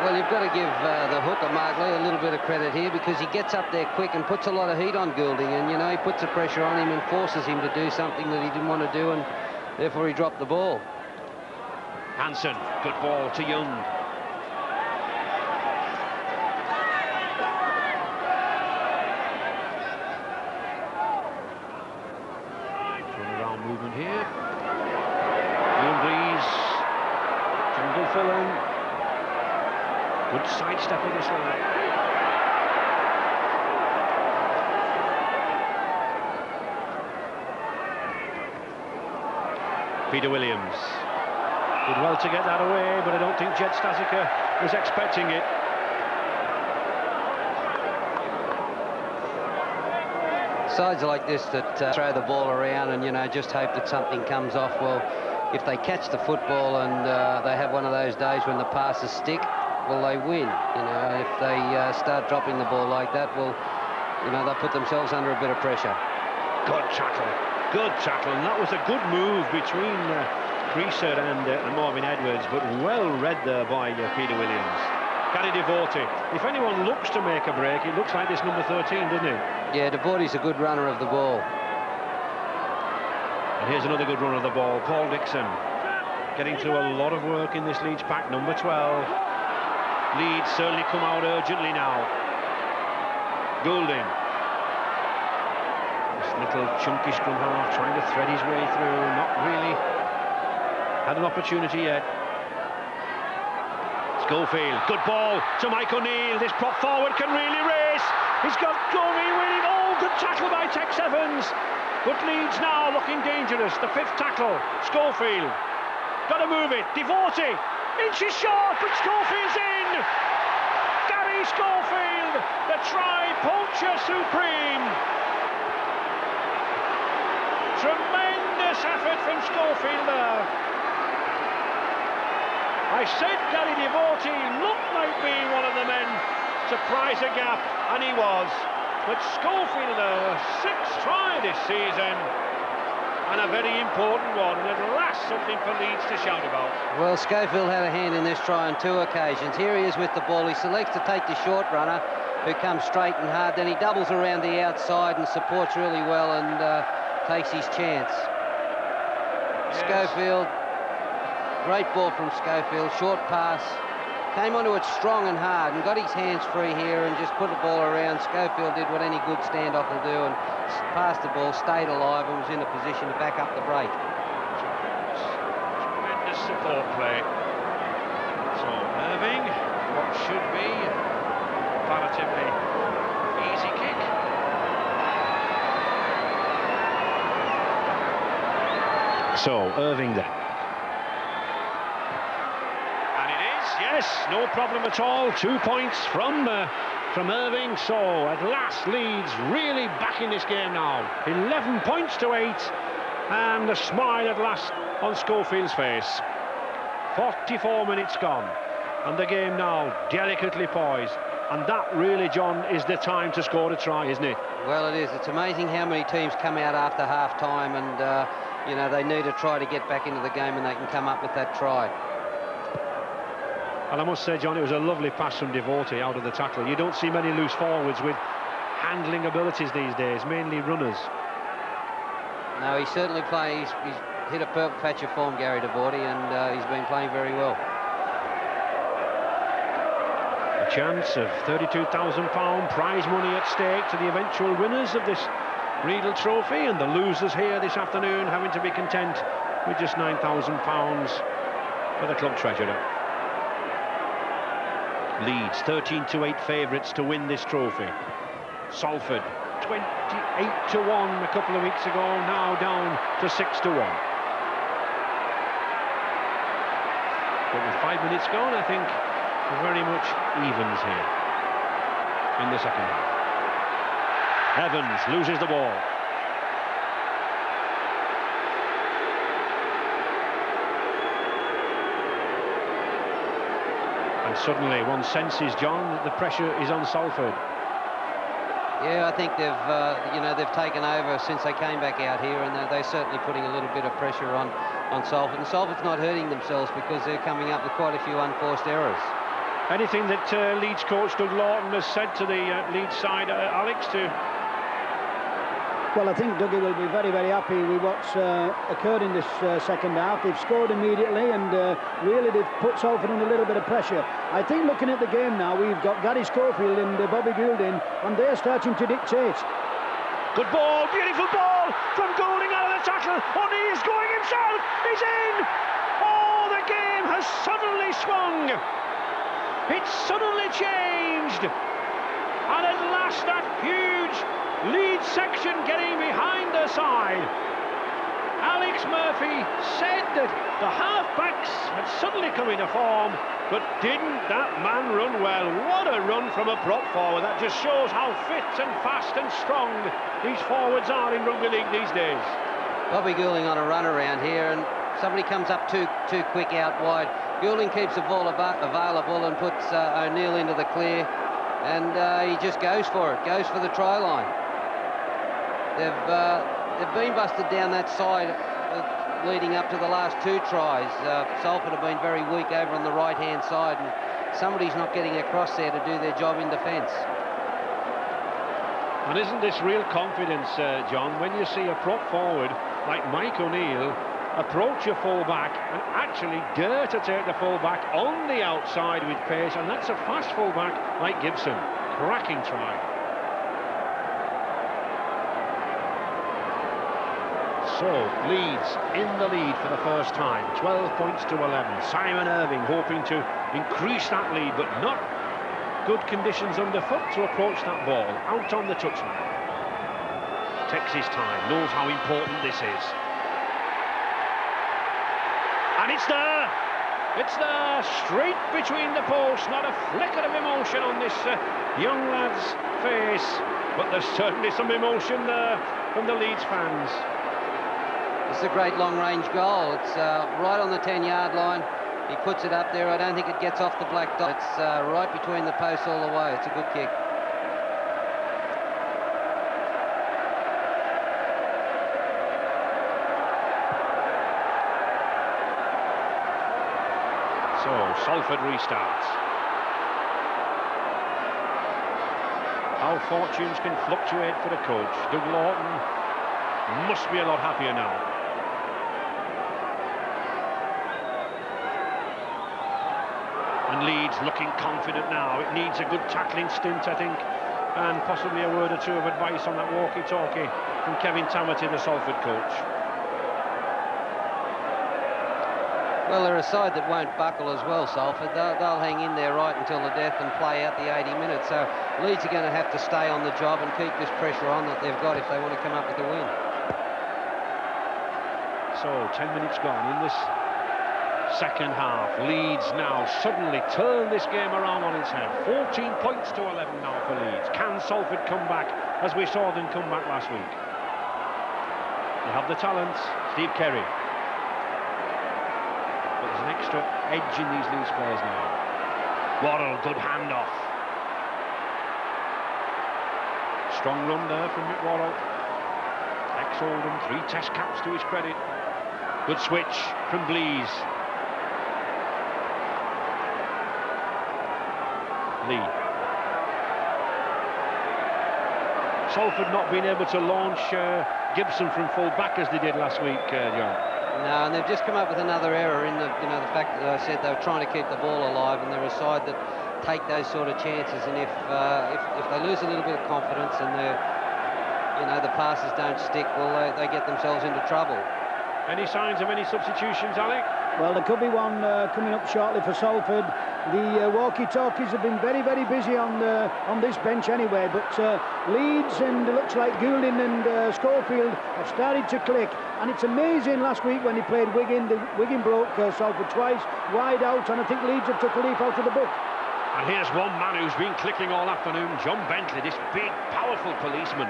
Well, you've got to give the hooker, Markley, a little bit of credit here, because he gets up there quick and puts a lot of heat on Goulding, and, you know, he puts the pressure on him and forces him to do something that he didn't want to do, and therefore he dropped the ball. Hansen, good ball to Young. Turnaround movement here. Young Breeze, Jungle Fulham. Good sidestepping this line. Peter Williams did well to get that away, but I don't think Jed Stasica was expecting it. Sides like this that throw the ball around and, you know, just hope that something comes off. Well, if they catch the football and they have one of those days when the passes stick, well, they win. You know, if they start dropping the ball like that, well, you know, they'll put themselves under a bit of pressure. Good tackle, and that was a good move between Creaser and Marvin Edwards, but well read there by Peter Williams. Gary Devote, if anyone looks to make a break, it looks like this number 13, doesn't it? Yeah, Devote's a good runner of the ball. And here's another good run of the ball. Paul Dixon getting through a lot of work in this Leeds pack, number 12. Leeds certainly come out urgently now. Goulding. This little chunky scrum half trying to thread his way through, not really had an opportunity yet. Schofield, good ball to Mike O'Neill. This prop forward can really race. He's got Gorey winning. Oh, good tackle by Tex Evans. But Leeds now looking dangerous. The 5th tackle. Schofield. Got to move it. Devote. Inches short, but Schofield's in. Gary Schofield, the try-poacher supreme. Tremendous effort from Schofield there. I said Gary Devote looked like being one of the men to prize a gap, and he was. But Schofield, a 6th try this season, and a very important one, and at last something for Leeds to shout about. Well, Schofield had a hand in this try on 2 occasions. Here he is with the ball. He selects to take the short runner, who comes straight and hard. Then he doubles around the outside and supports really well and takes his chance. Yes. Schofield. Great ball from Schofield, short pass, came onto it strong and hard and got his hands free here and just put the ball around. Schofield did what any good standoff will do and passed the ball, stayed alive and was in a position to back up the break. Tremendous support play. So Irving, what should be a relatively easy kick. So Irving then. Yes, no problem at all. 2 points from Irving. So at last Leeds really back in this game now. 11 points to 8, and a smile at last on Schofield's face. 44 minutes gone, and the game now delicately poised. And that really, John, is the time to score a try, isn't it? Well, it is. It's amazing how many teams come out after half-time and, you know, they need to try to get back into the game and they can come up with that try. And I must say, John, it was a lovely pass from Devote out of the tackle. You don't see many loose forwards with handling abilities these days, mainly runners. No, he's certainly playing. He's hit a purple patch of form, Gary Devote, and he's been playing very well. A chance of £32,000 prize money at stake to the eventual winners of this Regal trophy, and the losers here this afternoon having to be content with just £9,000 for the club treasurer. Leeds 13-8 favourites to win this trophy. Salford 28-1 a couple of weeks ago, now down to 6-1. But with 5 minutes gone, I think very much evens here in the second half. Evans loses the ball. And suddenly one senses, John, that the pressure is on Salford. Yeah, I think they've taken over since they came back out here, and they're certainly putting a little bit of pressure on Salford. And Salford's not hurting themselves because they're coming up with quite a few unforced errors. Anything that Leeds coach Doug Lawton has said to the Leeds side, Alex, to... Well, I think Dougie will be very, very happy with what's occurred in this second half. They've scored immediately and really they've put Salford under a little bit of pressure. I think looking at the game now, we've got Gary Schofield and Bobby Goulding, and they're starting to dictate. Good ball, beautiful ball from Goulding out of the tackle. O'Neill's going himself, he's in! Oh, the game has suddenly swung. It's suddenly changed. And at last that huge Leeds section getting behind their side. Alex Murphy said that the half-backs had suddenly come into form, but didn't that man run well? What a run from a prop forward. That just shows how fit and fast and strong these forwards are in rugby league these days. Bobby Goulding on a run around here, and somebody comes up too quick out wide. Goulding keeps the ball available and puts O'Neill into the clear, and he just goes for it, goes for the try line. They've been busted down that side. leading up to the last 2 tries. Salford have been very weak over on the right-hand side, and somebody's not getting across there to do their job in defence. And isn't this real confidence, John, when you see a prop forward like Mike O'Neill approach a full-back and actually dare to take the full-back on the outside with pace, and that's a fast full-back like Gibson. Cracking try. So, Leeds in the lead for the first time, 12 points to 11. Simon Irving hoping to increase that lead, but not good conditions underfoot to approach that ball. Out on the touchline. Takes his time, knows how important this is. And it's there! It's there, straight between the posts. Not a flicker of emotion on this young lad's face, but there's certainly some emotion there from the Leeds fans. It's a great long-range goal. It's right on the 10-yard line. He puts it up there. I don't think it gets off the black dot. It's right between the posts all the way. It's a good kick. So, Salford restarts. How fortunes can fluctuate for the coach. Doug Lawton must be a lot happier now. And Leeds looking confident now. It needs a good tackling stint, I think, and possibly a word or two of advice on that walkie-talkie from Kevin Tamati, the Salford coach. Well, they're a side that won't buckle as well, Salford. They'll hang in there right until the death and play out the 80 minutes. So Leeds are going to have to stay on the job and keep this pressure on that they've got if they want to come up with a win. So 10 minutes gone in this second half. Leeds now suddenly turn this game around on its head. 14 points to 11 now for Leeds. Can Salford come back as we saw them come back last week? They have the talent. Steve Kerry. But there's an extra edge in these Leeds players now. Worrell, good handoff. Strong run there from Mick Worrell. Ex-Oldham, 3 test caps to his credit. Good switch from Blees. Lee. Salford not being able to launch Gibson from full back as they did last week, John. No, and they've just come up with another error in the fact that I said they were trying to keep the ball alive, and they're a side that take those sort of chances. And if they lose a little bit of confidence and the passes don't stick, well, they get themselves into trouble. Any signs of any substitutions, Alec? Well, there could be one coming up shortly for Salford. The walkie-talkies have been very, very busy on this bench anyway, but Leeds and it looks like Goulding and Schofield have started to click, and it's amazing last week when he played Wigan. Wigan broke Salford twice, wide out, and I think Leeds have took a leaf out of the book. And here's one man who's been clicking all afternoon, John Bentley, this big, powerful policeman.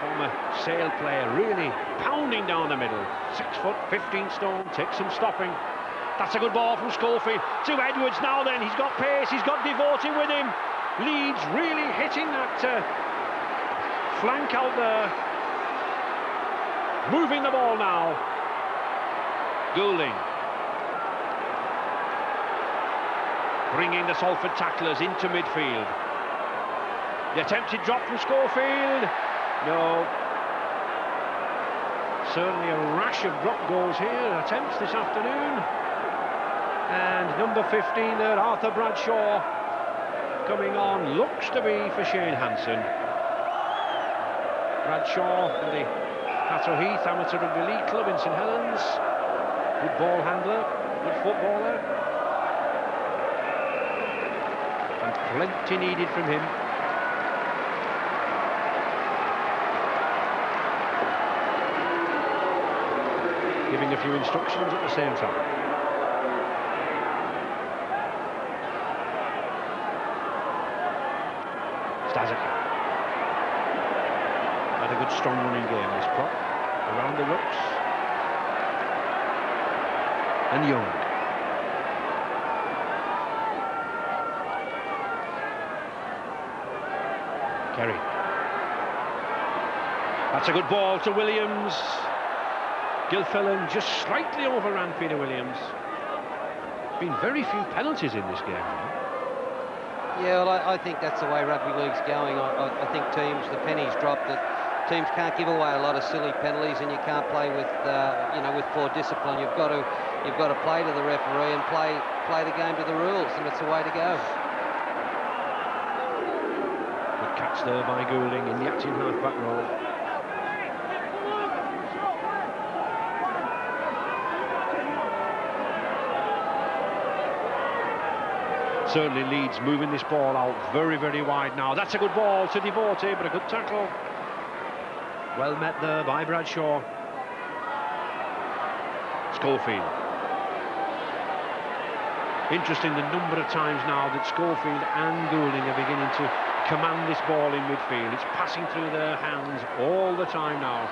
Former Sale player, really pounding down the middle. 6 foot, 15 stone, takes some stopping. That's a good ball from Schofield to Edwards now then. He's got pace, he's got Devoted with him. Leeds really hitting that flank out there. Moving the ball now. Goulding. Bringing the Salford tacklers into midfield. The attempted drop from Schofield. No. Certainly a rash of drop goals here, attempts this afternoon. And number 15 there, Arthur Bradshaw, coming on, looks to be for Shane Hanson. Bradshaw for the Cattle Heath Amateur Rugby League Club in St Helens. Good ball handler, good footballer. And plenty needed from him. Giving a few instructions at the same time. Stazak. Had a good strong running game, this prop. Around the rucks. And Young. Kerry. That's a good ball to Williams. Gilfillan just slightly overran Peter Williams. Been very few penalties in this game. Yeah, well, I think that's the way rugby league's going. I think teams, the pennies dropped, that teams can't give away a lot of silly penalties, and you can't play with, with poor discipline. You've got to play to the referee and play the game to the rules, and it's the way to go. Good catch there by Goulding in the acting half-back role. Certainly Leeds moving this ball out very, very wide now. That's a good ball to Devote, but a good tackle. Well met there by Bradshaw. Schofield. Interesting the number of times now that Schofield and Goulding are beginning to command this ball in midfield. It's passing through their hands all the time now.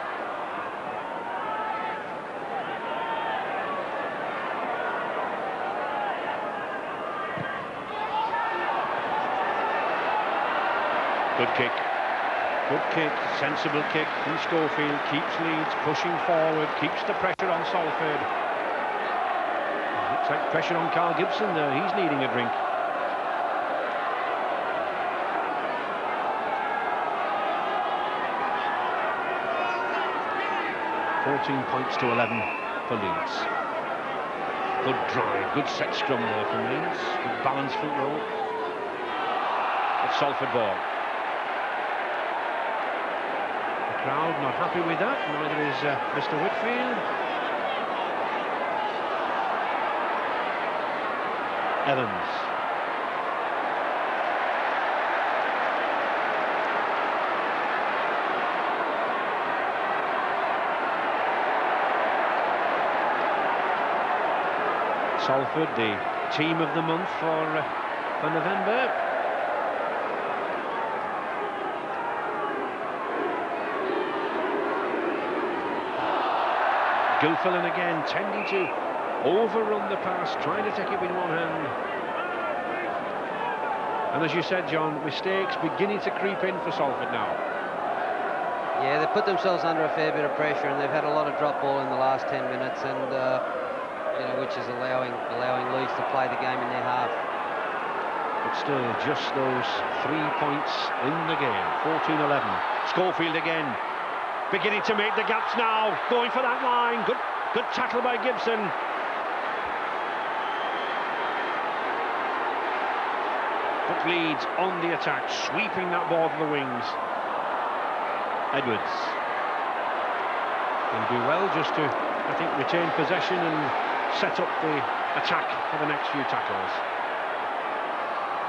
Good kick, sensible kick from Schofield, keeps Leeds pushing forward, keeps the pressure on Salford. Looks like pressure on Carl Gibson there, he's needing a drink. £14 to 11 for Leeds. Good drive, good set scrum there from Leeds, good balanced foot roll. It's Salford ball. Crowd not happy with that, neither is Mr. Whitfield. Evans. Salford, the team of the month for November. Gilfillan again, tending to overrun the pass, trying to take it with one hand. And as you said, John, mistakes beginning to creep in for Salford now. Yeah, they've put themselves under a fair bit of pressure, and they've had a lot of drop ball in the last 10 minutes, and which is allowing Leeds to play the game in their half. But still, just those 3 points in the game. 14-11. Schofield again. Beginning to make the gaps now, going for that line. Good tackle by Gibson. But Leeds on the attack, sweeping that ball to the wings. Edwards. Will do well just to, I think, retain possession and set up the attack for the next few tackles.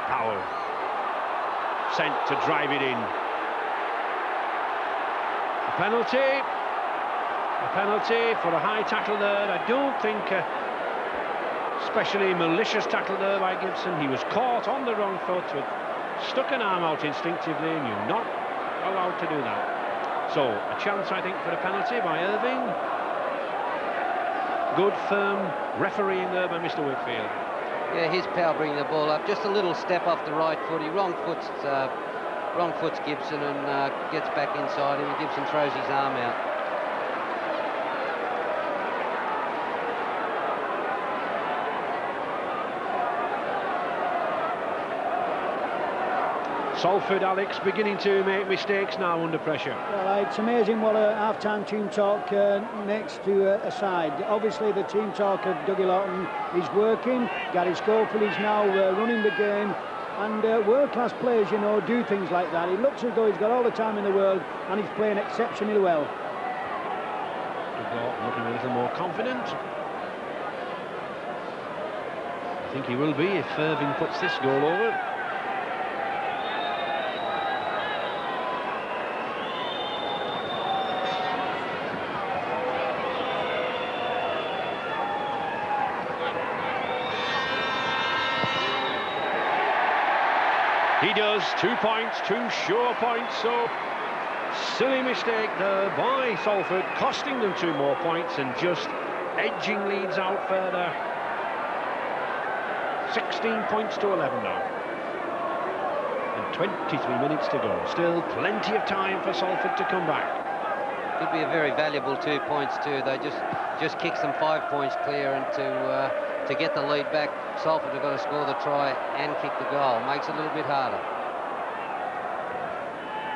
Powell. Sent to drive it in. A penalty for a high tackle there. I don't think especially malicious tackle there by Gibson. He was caught on the wrong foot, stuck an arm out instinctively, and you're not allowed to do that. So a chance, I think, for a penalty by Irving. Good firm refereeing there by Mr. Whitfield. Yeah, his power bringing the ball up, just a little step off the right foot. He wrong foots Gibson and gets back inside him, and Gibson throws his arm out. Salford, Alex, beginning to make mistakes now under pressure. Well, it's amazing what a half-time team talk makes to a side. Obviously, the team talk of Dougie Lawton is working. Gary Schofield is now running the game. And world-class players, do things like that. It looks as though he's got all the time in the world, and he's playing exceptionally well. Looking a little more confident. I think he will be if Irving puts this goal over. He does. 2 points, 2 sure points. So silly mistake there by Salford, costing them 2 more points and just edging Leeds out further. 16 points to 11 now. And 23 minutes to go. Still plenty of time for Salford to come back. Could be a very valuable 2 points too. They just kicks them 5 points clear, and to get the lead back, Salford have got to score the try and kick the goal. Makes it a little bit harder.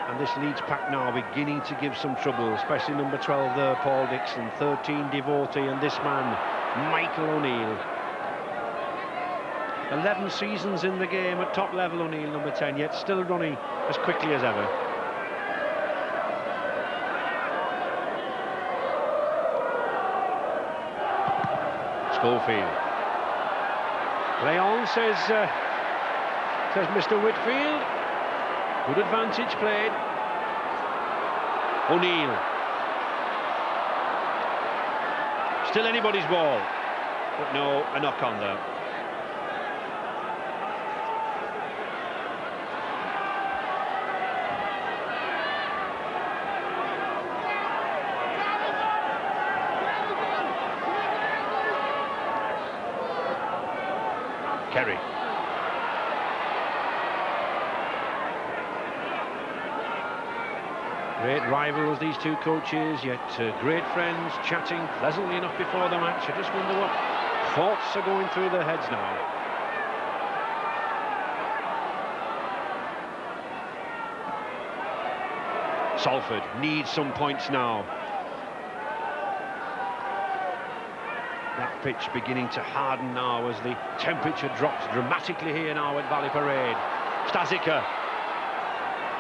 And this Leeds pack now beginning to give some trouble, especially number 12 there, Paul Dixon, 13 Devotee, and this man, Michael O'Neill. 11 seasons in the game at top level, O'Neill, number 10, yet still running as quickly as ever. Schofield. Play on, says Mr. Whitfield. Good advantage played. O'Neill. Still anybody's ball. But no, a knock on there. Kerry. Great rivals, these two coaches, yet great friends, chatting pleasantly enough before the match. I just wonder what thoughts are going through their heads now. Salford needs some points now. That pitch beginning to harden now as the temperature drops dramatically here now at Valley Parade. Stasica.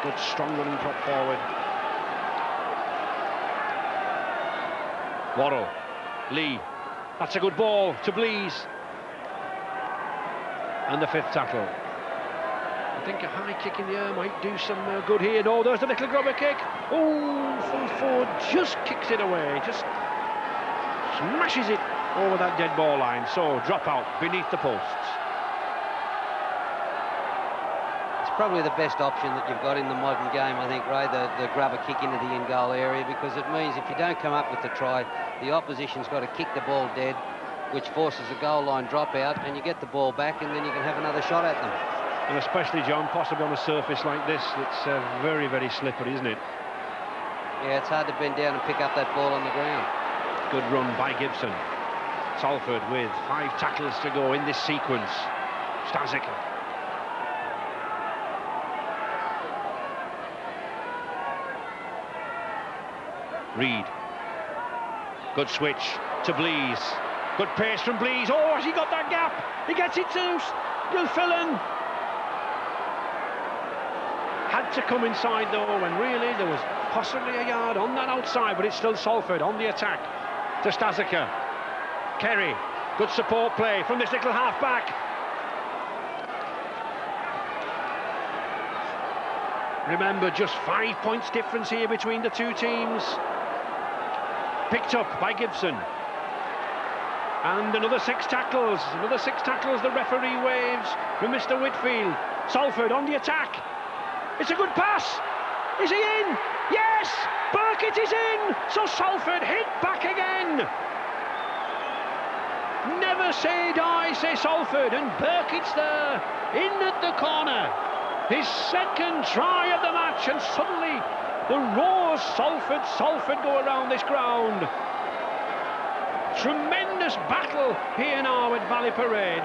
Good strong running prop forward. Worrell, Lee, that's a good ball to Blease. And the 5th tackle. I think a high kick in the air might do some good here. No, there's the little grubber kick. Oh, full forward just kicks it away, just smashes it over that dead ball line. So drop out beneath the posts. Probably the best option that you've got in the modern game, I think, Ray, the grubber kick into the in-goal area, because it means if you don't come up with the try, the opposition's got to kick the ball dead, which forces a goal line dropout, and you get the ball back, and then you can have another shot at them. And especially, John, possibly on a surface like this, it's very, very slippery, isn't it? Yeah, it's hard to bend down and pick up that ball on the ground. Good run by Gibson. Salford with 5 tackles to go in this sequence. Stasica. Reed. Good switch to Blease. Good pace from Blease. Oh, has he got that gap? He gets it to Gilfillan. Had to come inside though, when really there was possibly a yard on that outside, but it's still Salford on the attack. To Stasica. Kerry. Good support play from this little half-back. Remember, just 5 points difference here between the two teams. Picked up by Gibson. And another 6 tackles. Another 6 tackles the referee waves from Mr. Whitfield. Salford on the attack. It's a good pass. Is he in? Yes! Burkitt is in! So Salford hit back again. Never say die, say Salford. And Burkitt's there, in at the corner. His 2nd try of the match, and suddenly the roars Salford go around this ground. Tremendous battle here now at Valley Parade.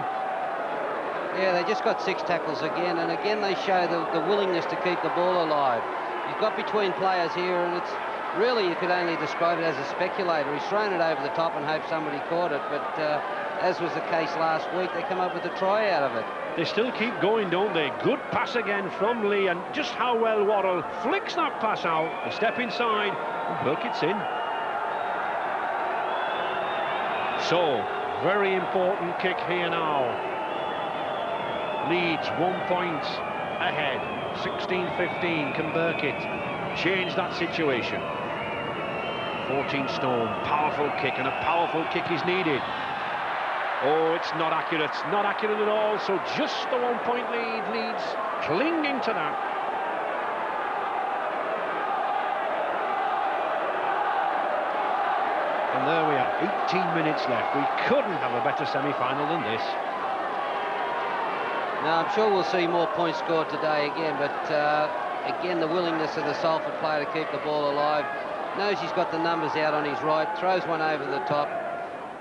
Yeah, they just got 6 tackles again, and again they show the willingness to keep the ball alive. You've got between players here, and it's really, you could only describe it as a speculator. He's thrown it over the top and hoped somebody caught it, but as was the case last week, they come up with a try out of it. They still keep going, don't they? Good pass again from Lee, and just how well Worrell flicks that pass out. A step inside, and Burkitt's in. So, very important kick here now. Leeds 1 point ahead, 16-15. Can Burkitt change that situation? 14 stone, powerful kick, and a powerful kick is needed. Oh, it's not accurate at all. So just the 1 point lead, Leeds clinging to that. And there we are, 18 minutes left. We couldn't have a better semi-final than this. Now, I'm sure we'll see more points scored today again, but again, the willingness of the Salford player to keep the ball alive. knows he's got the numbers out on his right, throws one over the top,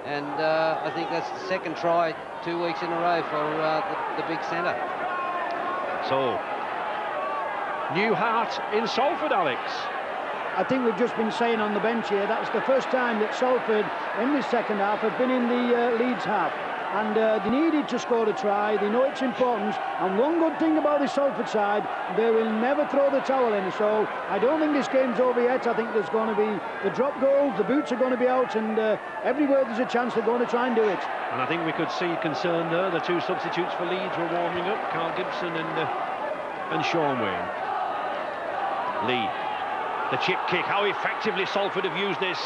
and I think that's the second try 2 weeks in a row for the big centre. So, new heart in Salford, Alex. I think we've just been saying on the bench here, that's the first time that Salford in this second half have been in the Leeds half. And they needed to score a try. They know its importance. And one good thing about the Salford side, they will never throw the towel in. So I don't think this game's over yet. I think there's going to be the drop goals, the boots are going to be out, and everywhere there's a chance they're going to try and do it. And I think we could see concern there. The two substitutes for Leeds were warming up, Carl Gibson and Sean Wayne. Lee, the chip kick, how effectively Salford have used this.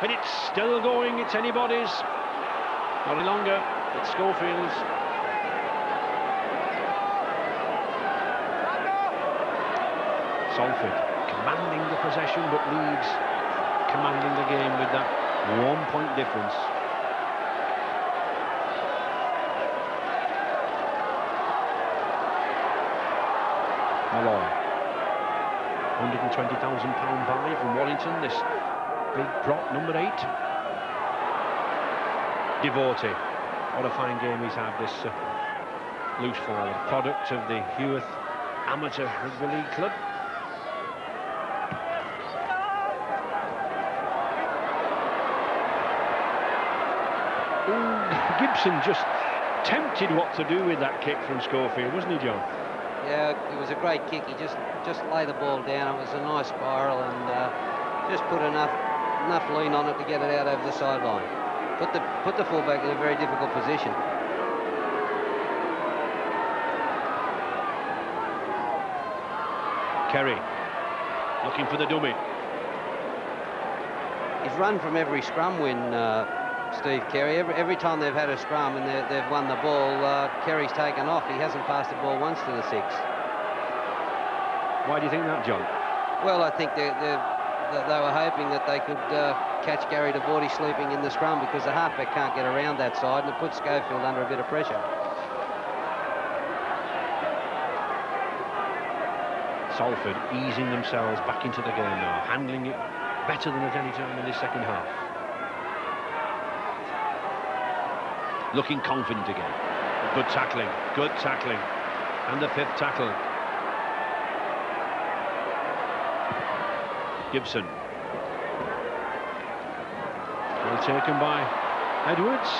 And it's still going, it's anybody's. Not any longer, it's Schofield's. Salford commanding the possession, but Leeds commanding the game with that 1 point difference. Malloy, £120,000 buy from Wallington, this big prop, number 8. Devotee, what a fine game he's had, this loose forward, product of the Heworth Amateur Rugby League Club. Ooh, Gibson just tempted what to do with that kick from Schofield, wasn't he, John? Yeah, it was a great kick. He just lay the ball down. It was a nice spiral, and just put enough lean on it to get it out over the sideline. Put the fullback in a very difficult position. Kerry looking for the dummy. He's run from every scrum win, Steve Kerry. Every time they've had a scrum and they've won the ball, Kerry's taken off. He hasn't passed the ball once to the 6. Why do you think that, John? Well, I think they were hoping that they could catch Gary Devotee sleeping in the scrum, because the halfback can't get around that side, and it puts Schofield under a bit of pressure. Salford easing themselves back into the game now, handling it better than at any time in this second half. Looking confident again. Good tackling, and the 5th tackle. Gibson. Well taken by Edwards.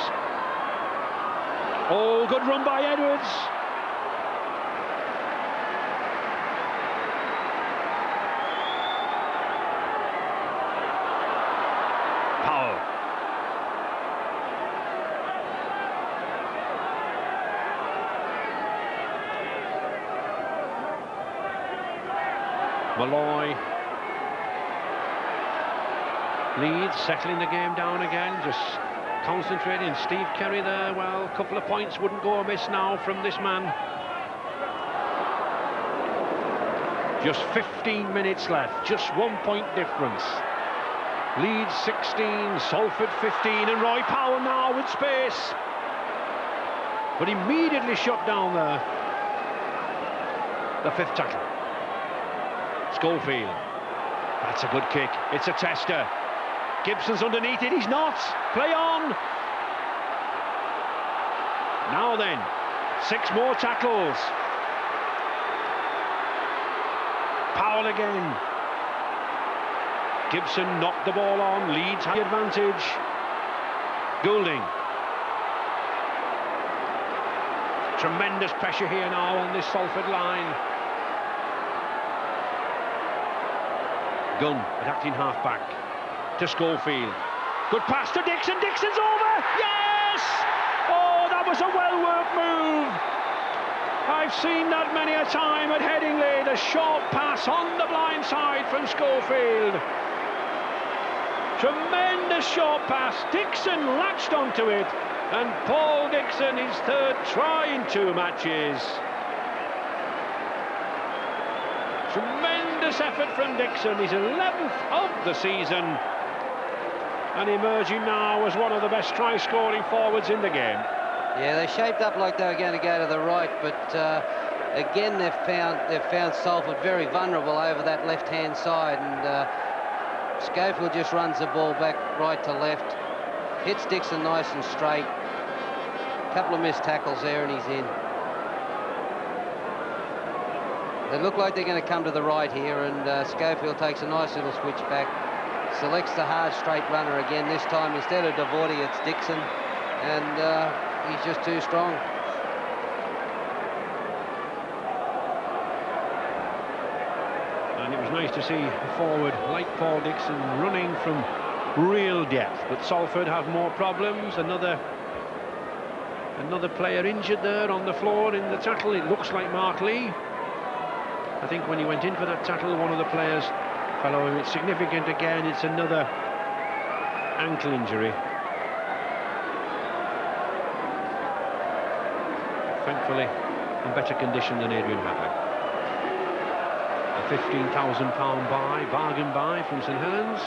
Oh, good run by Edwards. Powell. Malloy. Leeds settling the game down again, just concentrating. Steve Kerry there, well, a couple of points wouldn't go amiss now from this man. Just 15 minutes left, just 1 point difference. Leeds 16, Salford 15, and Roy Powell now with space. But immediately shut down there. The 5th tackle. Schofield. That's a good kick, it's a tester. Gibson's underneath it, he's not. Play on. Now then, 6 more tackles. Powell again. Gibson knocked the ball on, Leeds had the advantage. Goulding. Tremendous pressure here now on this Salford line. Gunn at acting half-back. To Schofield. Good pass to Dixon. Dixon's over. Yes! Oh, that was a well-worked move. I've seen that many a time at Headingley. The short pass on the blind side from Schofield. Tremendous short pass. Dixon latched onto it. And Paul Dixon, his 3rd try in 2 matches. Tremendous effort from Dixon. His 11th of the season. And emerging now as one of the best try-scoring forwards in the game. Yeah, they shaped up like they were going to go to the right, but again they've found Salford very vulnerable over that left-hand side, and Schofield just runs the ball back right to left, hits Dixon nice and straight. Couple of missed tackles there and he's in. They look like they're going to come to the right here, and Schofield takes a nice little switch back, selects the hard straight runner again. This time instead of Devorty, it's Dixon, and he's just too strong. And it was nice to see a forward like Paul Dixon running from real depth, but Salford have more problems. Another player injured there on the floor in the tackle. It looks like Mark Lee. I think when he went in for that tackle, one of the players fell over. It's significant again. It's another ankle injury. Thankfully, in better condition than Adrian Hadley. A £15,000 bargain buy from St Helens.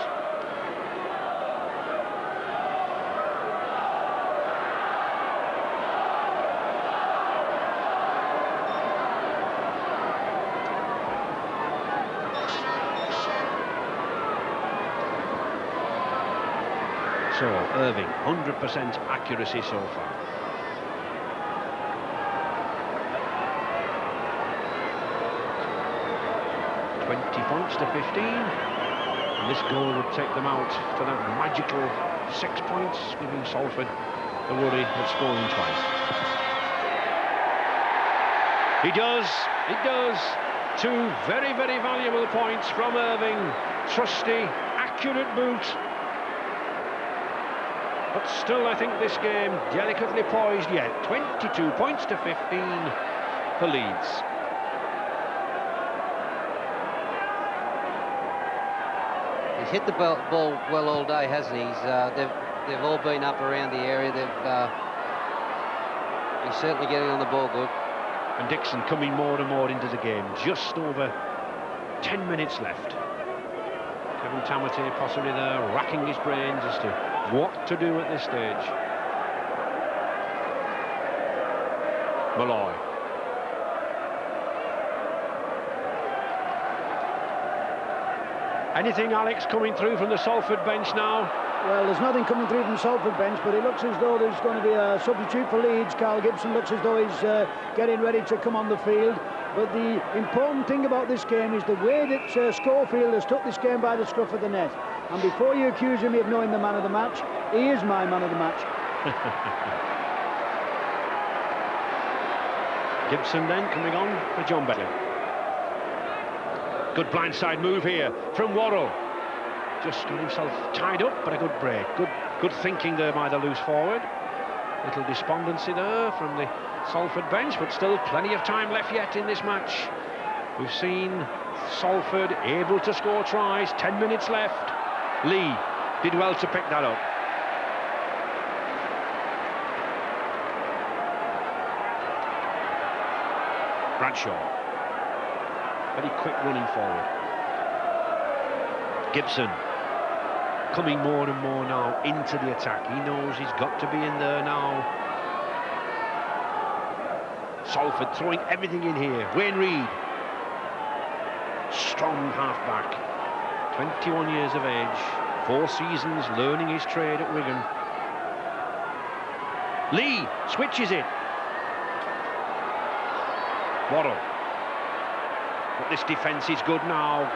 So, Irving, 100% accuracy so far. Points to 15, and this goal would take them out to that magical 6 points, giving Salford the worry of scoring twice. He does. Two very, very valuable points from Irving. Trusty, accurate boot. But still, I think this game delicately poised yet. 22 points to 15 for Leeds. He's hit the ball well all day, hasn't he? They've all been up around the area. He's certainly getting on the ball good. And Dixon coming more and more into the game. Just over 10 minutes left. Kevin Tamate possibly there, racking his brains as to what to do at this stage. Malloy. Anything, Alex, coming through from the Salford bench now? Well, there's nothing coming through from the Salford bench, but it looks as though there's going to be a substitute for Leeds. Carl Gibson looks as though he's getting ready to come on the field. But the important thing about this game is the way that Schofield has took this game by the scruff of the neck. And before you accuse him of knowing the man of the match, he is my man of the match. Gibson then coming on for John Bentley. Good blindside move here from Worrell. Just got himself tied up, but a good break. Good thinking there by the loose forward. Little despondency there from the Salford bench, but still plenty of time left yet in this match. We've seen Salford able to score tries, 10 minutes left. Lee did well to pick that up. Bradshaw. Very quick running forward. Gibson coming more and more now into the attack. He knows he's got to be in there now. Salford throwing everything in here. Wayne Reid, strong half-back, 21 years of age, 4 seasons learning his trade at Wigan. Lee switches it. Worrell. But this defence is good now.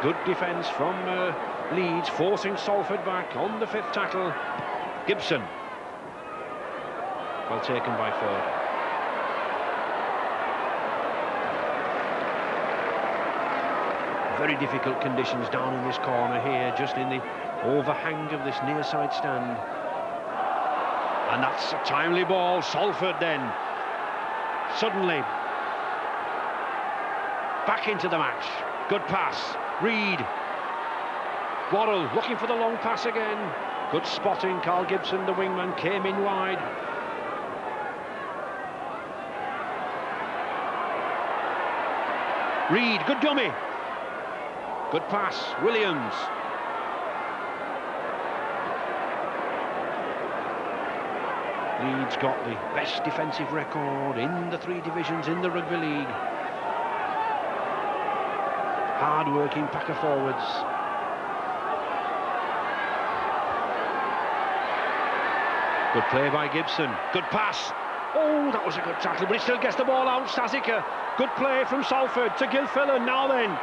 Good defence from Leeds, forcing Salford back on the 5th tackle. Gibson. Well taken by Ford. Very difficult conditions down in this corner here, just in the overhang of this near side stand. And that's a timely ball. Salford then suddenly back into the match. Good pass. Reid. Worrell looking for the long pass again. Good spotting. Carl Gibson, the wingman, came in wide. Reid, good dummy. Good pass. Williams. Leeds got the best defensive record in the 3 divisions in the Rugby League. Hard-working pack of forwards. Good play by Gibson. Good pass. Oh, that was a good tackle, but he still gets the ball out. Sazika. Good play from Salford to Gilfillan. Now then.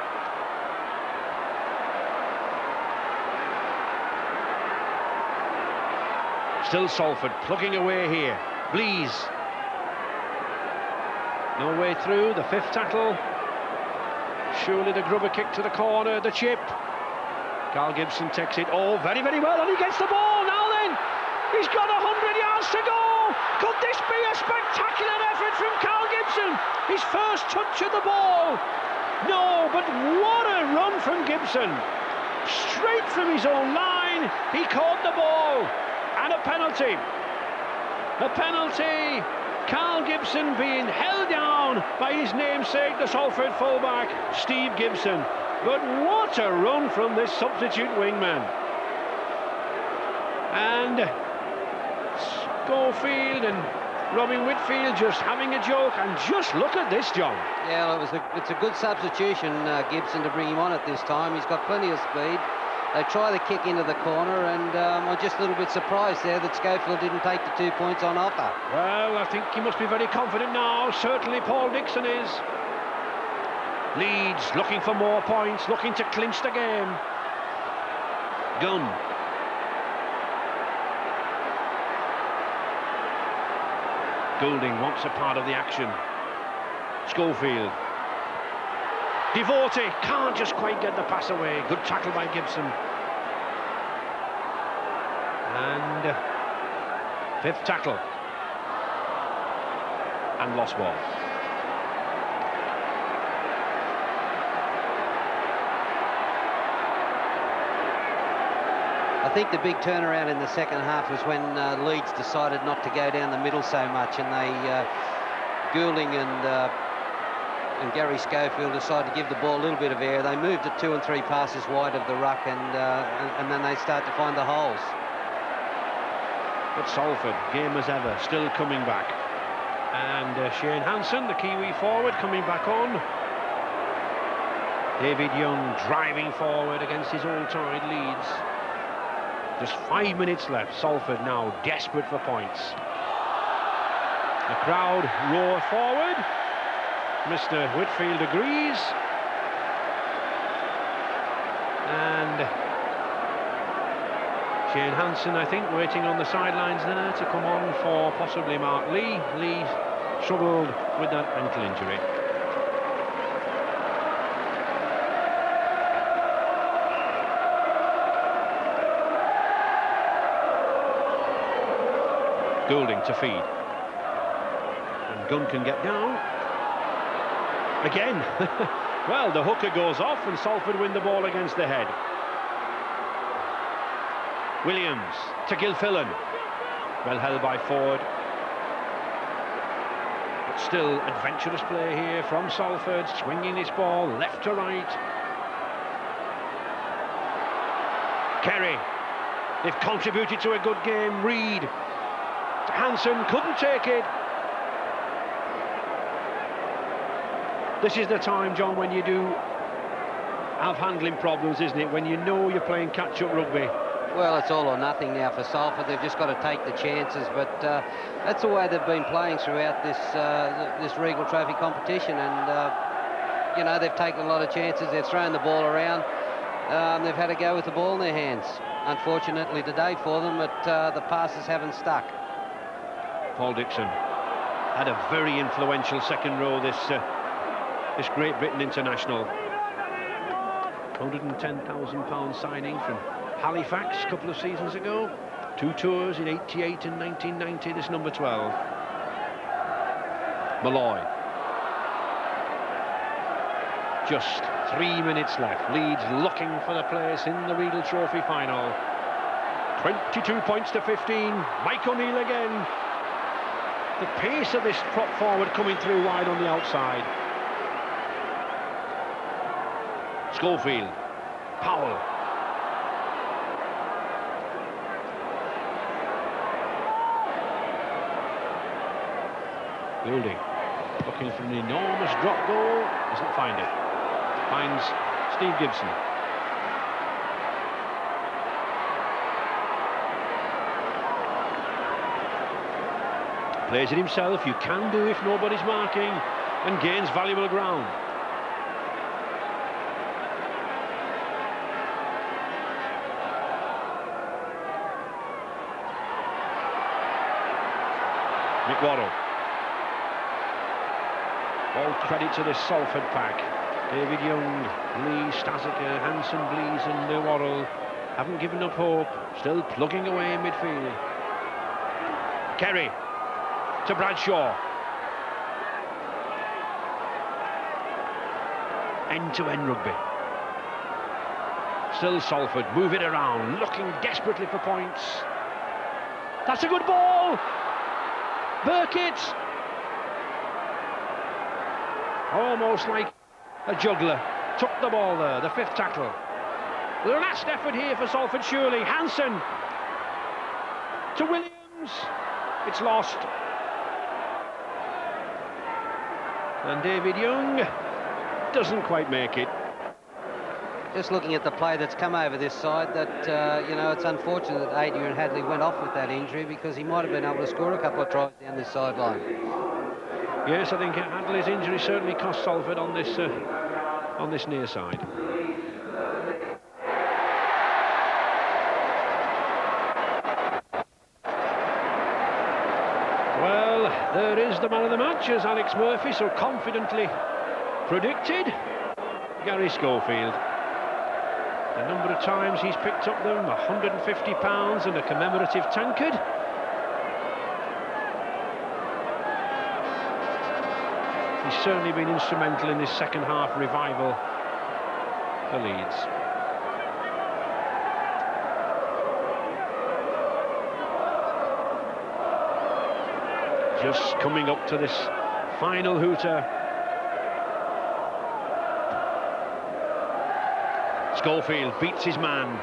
Still Salford plugging away here. Blees. No way through. The fifth tackle. Surely the grubber kick to the corner. The chip. Carl Gibson takes it. Oh, very, very well. And he gets the ball. Now then. He's got 100 yards to go. Could this be a spectacular effort from Carl Gibson? His first touch of the ball. No, but what a run from Gibson. Straight from his own line. He caught the ball. And a penalty. A penalty. Carl Gibson being held down by his namesake, the Salford fullback, Steve Gibson. But what a run from this substitute wingman. And Schofield and Robin Whitfield just having a joke, and just look at this, John. Yeah, it's a good substitution, Gibson, to bring him on at this time. He's got plenty of speed. They try the kick into the corner, and I'm just a little bit surprised there that Schofield didn't take the 2 points on offer. Well, I think he must be very confident now. Certainly Paul Dixon is. Leeds looking for more points, looking to clinch the game. Gunn. Goulding wants a part of the action. Schofield. Devote can't just quite get the pass away. Good tackle by Gibson. And fifth tackle. And lost ball. I think the big turnaround in the second half was when Leeds decided not to go down the middle so much, and they Goulding and Gary Schofield decided to give the ball a little bit of air. They moved it 2 and 3 passes wide of the ruck, and then they start to find the holes. But Salford, game as ever, still coming back. And Shane Hansen, the Kiwi forward, coming back on. David Young driving forward against his old-tide Leeds. Just 5 minutes left. Salford now desperate for points. The crowd roar forward. Mr. Whitfield agrees. And Shane Hansen, I think, waiting on the sidelines there to come on for possibly Mark Lee. Lee struggled with that ankle injury. Goulding to feed. And Gunn can get down. Again. Well, the hooker goes off and Salford win the ball against the head. Williams to Gilfillan. Well held by Ford. But still adventurous play here from Salford, swinging this ball left to right. Kerry. They've contributed to a good game. Reed. Hansen couldn't take it. This is the time, John, when you do have handling problems, isn't it? When you know you're playing catch-up rugby. Well, it's all or nothing now for Salford. They've just got to take the chances, but that's the way they've been playing throughout this Regal Trophy competition, and you know, they've taken a lot of chances. They've thrown the ball around. They've had to go with the ball in their hands. Unfortunately today for them, but the passes haven't stuck. Paul Dixon had a very influential second row, this Great Britain international. £110,000 signing from Halifax a couple of seasons ago. 2 tours in '88 and 1990, this number 12. Malloy. Just 3 minutes left. Leeds looking for the place in the Regal Trophy final. 22 points to 15. Mike O'Neill again. The pace of this prop forward coming through wide on the outside. Schofield. Powell. Goulding. Looking for an enormous drop goal. Doesn't find it. Finds Steve Gibson. plays it himself. You can do if nobody's marking, and gains valuable ground. Mick Waddle. All credit to this Salford pack. David Young, Lee, Stasiker, Hansen, Blees and Waddle haven't given up hope, still plugging away in midfield. Kerry to Bradshaw. End-to-end rugby. Still Salford, move it around, looking desperately for points. That's a good ball! Burkitt! Almost like a juggler. Took the ball there, the 5th tackle. The last effort here for Salford, surely. Hansen to Williams. It's lost. And David Young doesn't quite make it. Just looking at the play that's come over this side, that, you know, it's unfortunate that Adrian Hadley went off with that injury, because he might have been able to score a couple of tries down this sideline. Yes, I think Hadley's injury certainly cost Salford on this near side. Well, there is the man of the match, as Alex Murphy so confidently predicted. Gary Schofield. The number of times he's picked up them, 150 pounds and a commemorative tankard. He's certainly been instrumental in this second half revival for Leeds. Just coming up to this final hooter. Schofield beats his man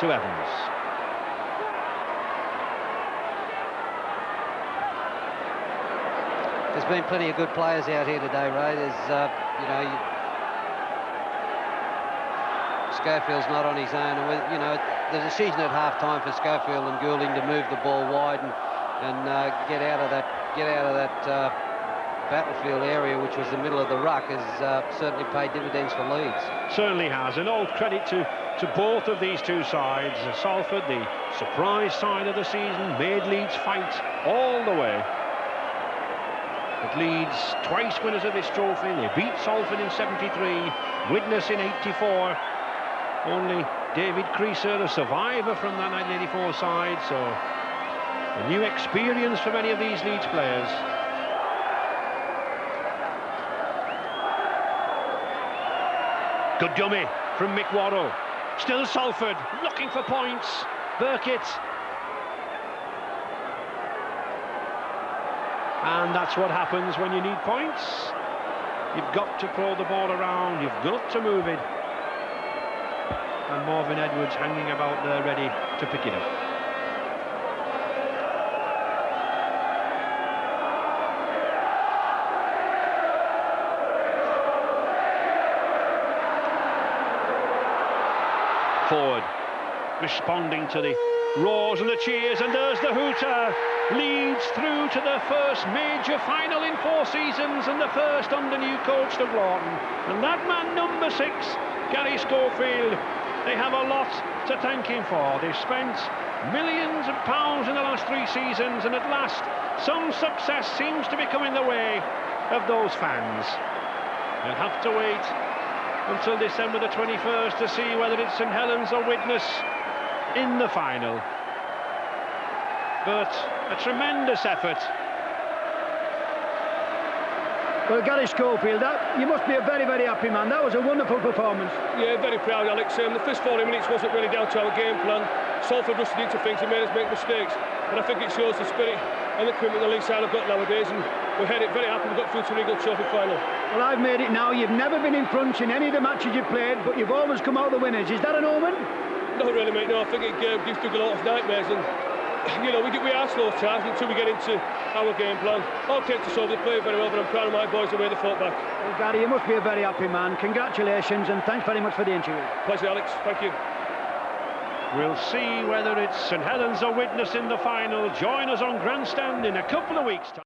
to Evans. There's been plenty of good players out here today, Ray. There's, you know, Schofield's not on his own, and you know, the decision at half-time for Schofield and Goulding to move the ball wide and get out of that battlefield area, which was the middle of the ruck, has certainly paid dividends for Leeds. Certainly has, and all credit to both of these two sides. Salford, the surprise side of the season, made Leeds fight all the way. But Leeds, twice winners of this trophy, they beat Salford in 73, Widnes in 84. Only David Creaser, a survivor from that 1984 side, so a new experience for many of these Leeds players. Good dummy from Mick Waddle. Still Salford, looking for points. Burkitt. And that's what happens when you need points. You've got to throw the ball around, you've got to move it. And Marvin Edwards hanging about there ready to pick it up. Forward, responding to the roars and the cheers, and there's the hooter. Leeds through to their first major final in 4 seasons, and the first under new coach Doug Lawton. And that man, number 6, Gary Schofield, they have a lot to thank him for. They've spent millions of pounds in the last 3 seasons, and at last some success seems to be coming the way of those fans. They'll have to wait until December the 21st to see whether it's St Helens or Widnes in the final. But a tremendous effort. Well, Gary Schofield, you must be a very, very happy man. That was a wonderful performance. Yeah, very proud, Alex. The first 40 minutes wasn't really down to our game plan. Salford rushed into things and made us make mistakes. But I think it shows the spirit and the commitment the Leeds side have got nowadays, and we're headed very happy we got through to Regal Trophy final. Well, I've made it now. You've never been in front in any of the matches you've played, but you've always come out the winners. Is that an omen? Not really, mate. No, I think it gives Doug a lot of nightmares, and you know, we are slow times until we get into our game plan. All credit to Salford, they play very well, but I'm proud of my boys the way they fought back. Well, Gary, you must be a very happy man. Congratulations, and thanks very much for the interview. Pleasure, Alex. Thank you. We'll see whether it's St Helens or Widnes in the final. Join us on Grandstand in a couple of weeks' time.